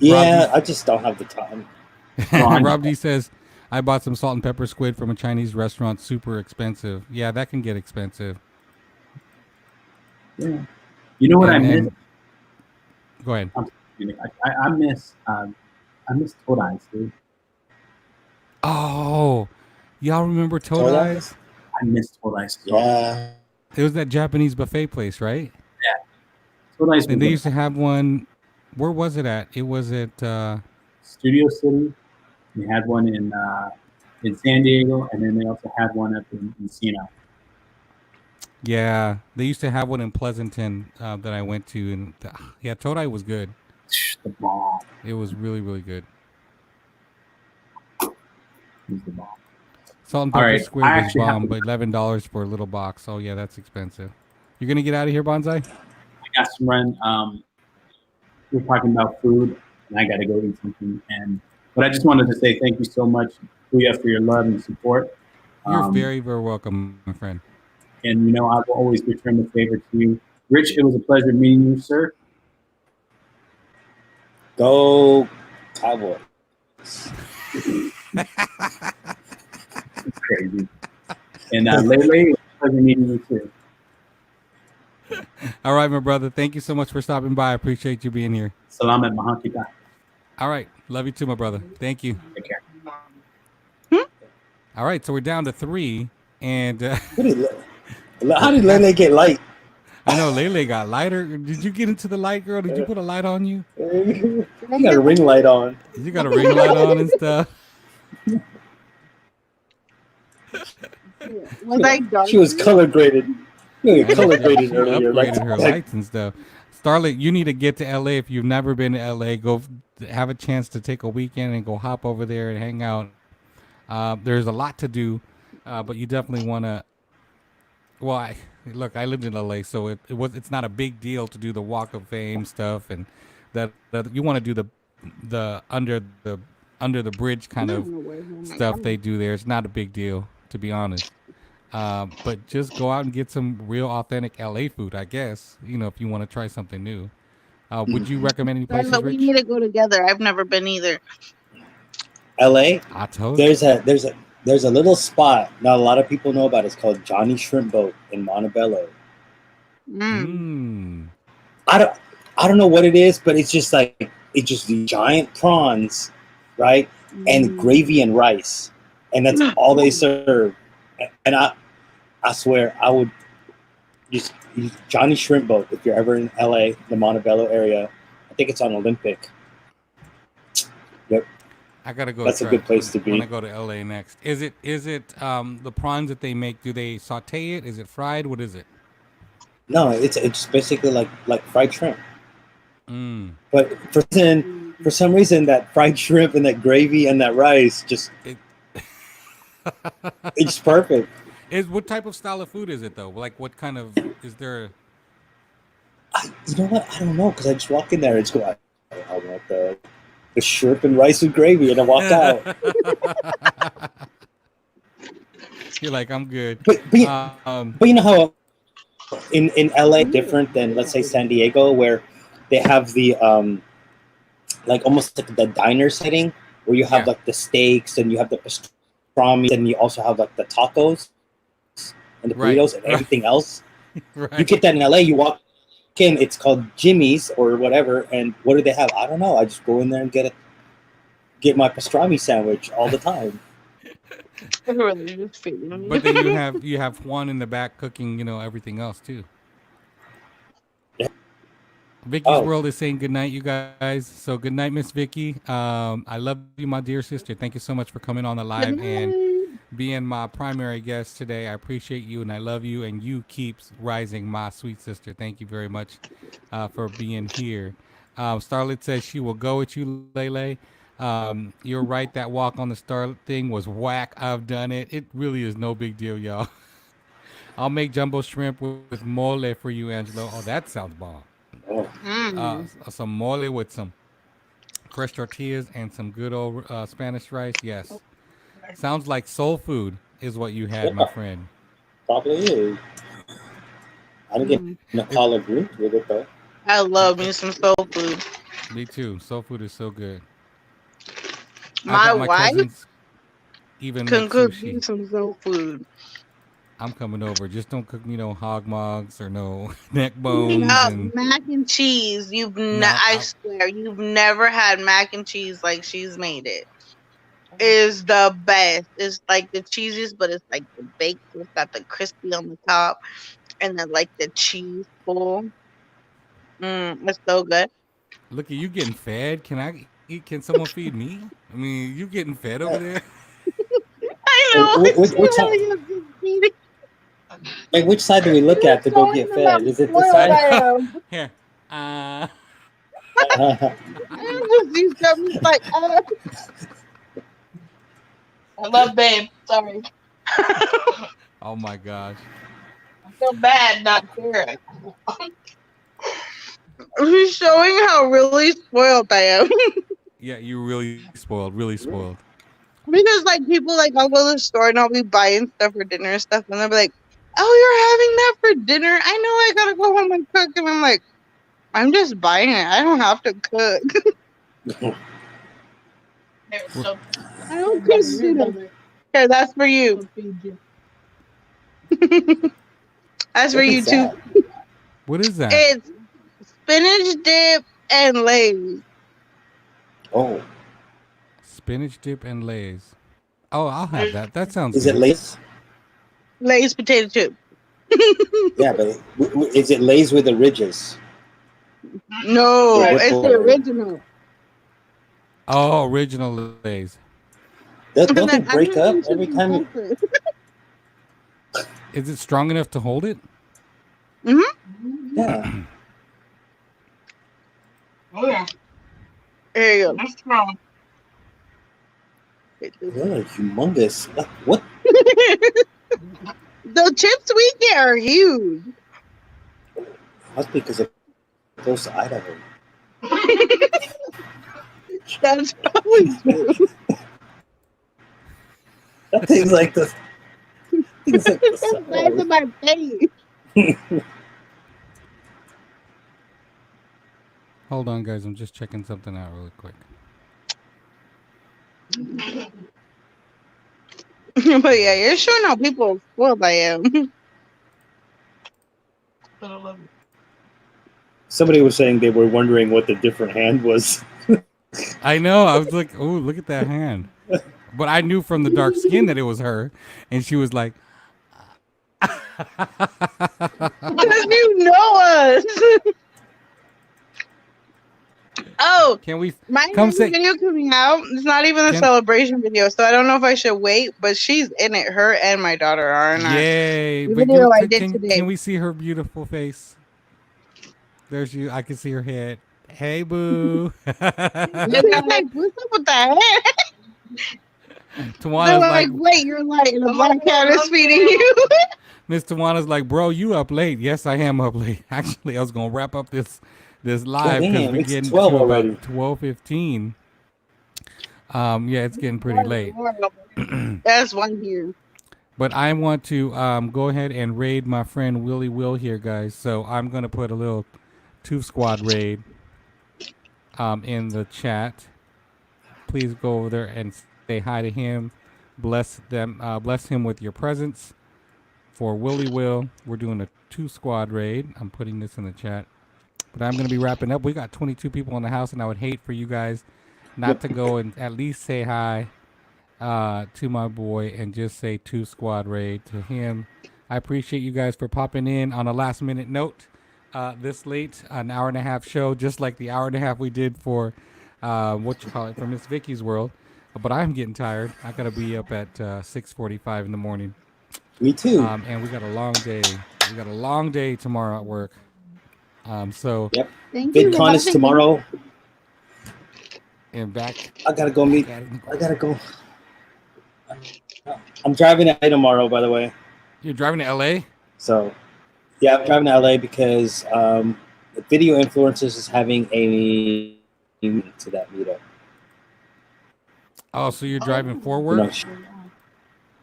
Yeah, I just don't have the time. Rob D says, I bought some salt and pepper squid from a Chinese restaurant. Super expensive. Yeah, that can get expensive. Yeah. You know what I miss? Go ahead. I miss Todai's, dude. Oh, y'all remember Todai's? I miss Todai's. Yeah. It was that Japanese buffet place, right? Yeah. Todai's. And they used to have one. Where was it at? It was at Studio City. They had one in San Diego, and then they also had one up in Encino. Yeah, they used to have one in Pleasanton that I went to, and yeah, Todai was good. The bomb. It was really, really good. He's the bomb. Salt and pepper right, squid I was actually have bomb, but $11 for a little box. Oh yeah, that's expensive. You're gonna get out of here, Bonsai? I got some run. We're talking about food, and I got to go eat something. But I just wanted to say thank you so much, Kuya, for your love and support. You're very, very welcome, my friend. And I will always return the favor to you. Rich, it was a pleasure meeting you, sir. Go Cowboys. Crazy. And Lele, it was a pleasure meeting you too. All right, my brother. Thank you so much for stopping by. I appreciate you being here. Salamat mahal kita. All right. Love you too, my brother. Thank you. Take care. All right, so we're down to 3, and How did Lele get light? I know Lele got lighter. Did you get into the light, girl? Did you put a light on you? You got a ring light on. You got a ring light on and stuff. Was I dark? She was color graded. You I know color she graded earlier. upgraded her lights and stuff. Starlet, you need to get to LA. If you've never been to LA, go have a chance to take a weekend and go hop over there and hang out. There's a lot to do, but you definitely want to. Well, look, I lived in LA, so it's not a big deal to do the Walk of Fame stuff, and that you want to do the under the bridge kind of stuff they do there. It's not a big deal, to be honest. But just go out and get some real authentic LA food, I guess. If you want to try something new. Would you recommend any places, But we Rich? need to go together. I've never been either. LA. I told you. There's a little spot not a lot of people know about. It's called Johnny Shrimp Boat in Montebello. I don't know what it is, but it's just the giant prawns, right? And gravy and rice, and that's all they serve. And I swear I would just use Johnny Shrimp Boat if you're ever in LA, the Montebello area. I think it's on Olympic. Yep. I gotta go. That's a good place to be. When I go to LA next, is it the prawns that they make? Do they saute it? Is it fried? What is it? No, it's basically like fried shrimp. But for some reason, that fried shrimp and that gravy and that rice it's perfect. What type of style of food is it though? Like what kind of is there? You know what? I don't know because I just walk in there and go, I want the shrimp and rice with gravy, and I walk out. You're like, I'm good. But you know how in LA different than let's say San Diego, where they have the like almost like the diner setting where you have like the steaks and you have the pastrami and you also have like the tacos and the burritos and everything else. You get that in LA, you walk in, it's called Jimmy's or whatever, and what do they have? I don't know. I just go in there and get my pastrami sandwich all the time. But then you have Juan in the back cooking, everything else too. Vicky's World is saying good night, you guys. So good night, Miss Vicky. I love you, my dear sister. Thank you so much for coming on the live and being my primary guest today. I appreciate you and I love you, and you keeps rising, my sweet sister. Thank you very much for being here. Starlet says she will go with you, Lele. You're right. That walk on the Starlet thing was whack. I've done it. It really is no big deal, y'all. I'll make jumbo shrimp with mole for you, Angelo. Oh, that sounds bomb. Some mole with some fresh tortillas and some good old Spanish rice. Yes. Sounds like soul food is what you had, my friend. Probably is. I didn't get a collard greens with it, though. I love me some soul food. Me too. Soul food is so good. My wife even can cook sushi. me some soul food. I'm coming over. Just don't cook me no hog mogs or no neck bones. No, mac and cheese. I swear, you've never had mac and cheese like she's made it. Is the best. It's like the cheesiest, but it's like the baked. It's got the crispy on the top, and then like the cheese full. It's so good. Look at you getting fed. Can I eat? Can someone feed me? I mean, you getting fed over there? I know. Like, which side do we look at to go get fed? Is it the side? Here. I love babe. Sorry. Oh my gosh. I feel bad not here. He's showing how really spoiled I am. Yeah, you really spoiled. Really spoiled. Because like people I'll go to the store and I'll be buying stuff for dinner and stuff, and they'll be like, "Oh, you're having that for dinner? I know I gotta go home and cook." And I'm like, "I'm just buying it. I don't have to cook." I don't cook dinner. Here, that's for you. That's for you too. What is that? It's spinach dip and Lay's. Oh. Spinach dip and Lay's. Oh, I'll have that. That sounds Is good. it Lay's? Lay's potato chip. Yeah, but is it Lay's with the ridges? No, The it's the ripple- original. Oh, original Lay's. Don't And they then break up onions every and time? sulfur. Is it strong enough to hold it? Yeah. Oh yeah, There you go. that's strong. They're humongous. What? The chips we get are huge. Must be because it goes to Idaho. That's probably true. That thing's like the. Thing's like the It's the size of my face. Hold on, guys. I'm just checking something out really quick. But yeah, you're showing how people spoiled I am. Somebody was saying they were wondering what the different hand was. I know. I was like, oh, look at that hand. But I knew from the dark skin that it was her. And she was like, Because you know us. Oh, can we? my Come next say- video coming out. It's not even a Can- celebration video, so I don't know if I should wait. But she's in it. Her and my daughter are. And Yay. The But video I can, did today. can we see her beautiful face? There's you. I can see her head. Hey, boo. They're like, what's up with that? They're Tawana's like, like, wait, you're like, and the black cat is feeding you. Miss Tawana's like, bro, you up late. Yes, I am up late. Actually, I was going to wrap up this live because Damn, we're it's getting 12 to already. about 12:15. Yeah, it's getting pretty late. That's one here. But I want to go ahead and raid my friend Willie Will here, guys. So I'm going to put a little 2-squad raid in the chat. Please go over there and say hi to him. Bless him with your presence. For Willie Will, we're doing a 2-squad raid. I'm putting this in the chat. But I'm going to be wrapping up. We got 22 people in the house, and I would hate for you guys not to go and at least say hi to my boy and just say 2-squad raid to him. I appreciate you guys for popping in on a last-minute note this late, an hour-and-a-half show, just like the hour-and-a-half we did for, for Miss Vicky's World. But I'm getting tired. I got to be up at 6:45 in the morning. Me too. And we got a long day. We got a long day tomorrow at work. So Yep. Thank you. VidCon is tomorrow. and back. I gotta go meet. I gotta go. I'm driving to LA tomorrow, by the way. You're driving to LA? So, yeah, I'm driving to LA because the Video Influencers is having a to that meetup. Oh, so you're driving You forward? know,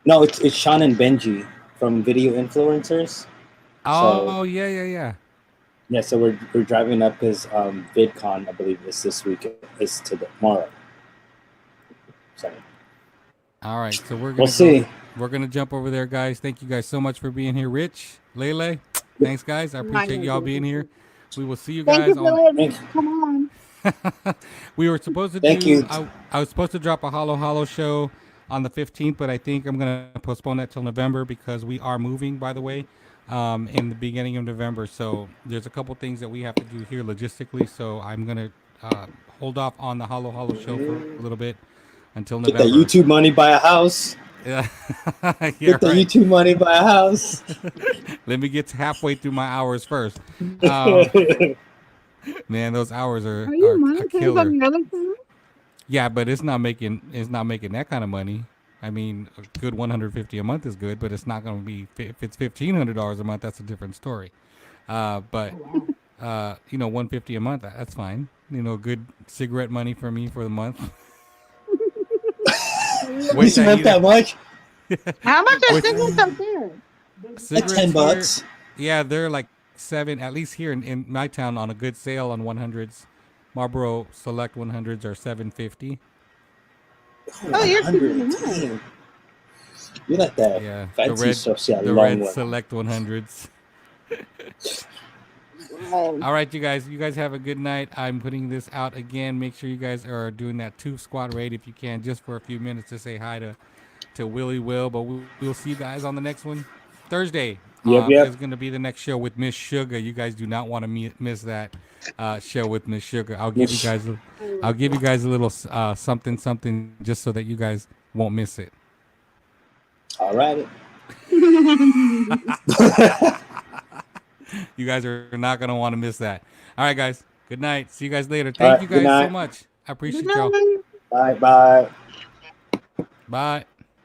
no, it's Sean and Benji from Video Influencers. Oh, yeah. Yeah, so we're driving up because VidCon, I believe, is this week. Is tomorrow. So All right, so we'll see. We're gonna jump over there, guys. Thank you guys so much for being here, Rich, Lele. Thanks, guys. I appreciate y'all being here. We will see you Thank guys you for on. letting me come on. We were supposed to Thank do. you. I was supposed to drop a Hollow show on the 15th, but I think I'm gonna postpone that till November because we are moving. By the way, in the beginning of November, so there's a couple things that we have to do here logistically. So I'm gonna hold off on the Hollow show for a little bit until Get November. that YouTube money, buy a house. Yeah, yeah, Get the right. YouTube money, buy a house. Let me get halfway through my hours first. Man, those hours are Are you a monetized killer. on the other channel? Yeah, but it's not making that kind of money. I mean, a good 150 a month is good, but it's not going to be if it's $1,500 a month. That's a different story. But 150 a month, that's fine. Good cigarette money for me for the month. We spent that much. How much are Wait. cigarettes out there? Like Cigarettes $10. here- yeah, they're like $7, at least here in my town on a good sale on 100s. Marlboro Select 100s are $7.50. Oh, you're 100, keeping it damn. You like that Yeah, fancy stuff, yeah, the long red one. Select 100s. Wow. All right, you guys have a good night. I'm putting this out again. Make sure you guys are doing that 2-squad raid if you can, just for a few minutes to say hi to to Willie Will, but we'll see you guys on the next one Thursday. Yep, yep. It's gonna be the next show with Miss Sugar. You guys do not want to miss that show with Miss Sugar. I'll give you guys a little something just so that you guys won't miss it. All right. You guys are not gonna want to miss that. All right, guys. Good night. See you guys later. All Thank right, you good guys so night. much. I appreciate y'all. Bye. Bye. Bye.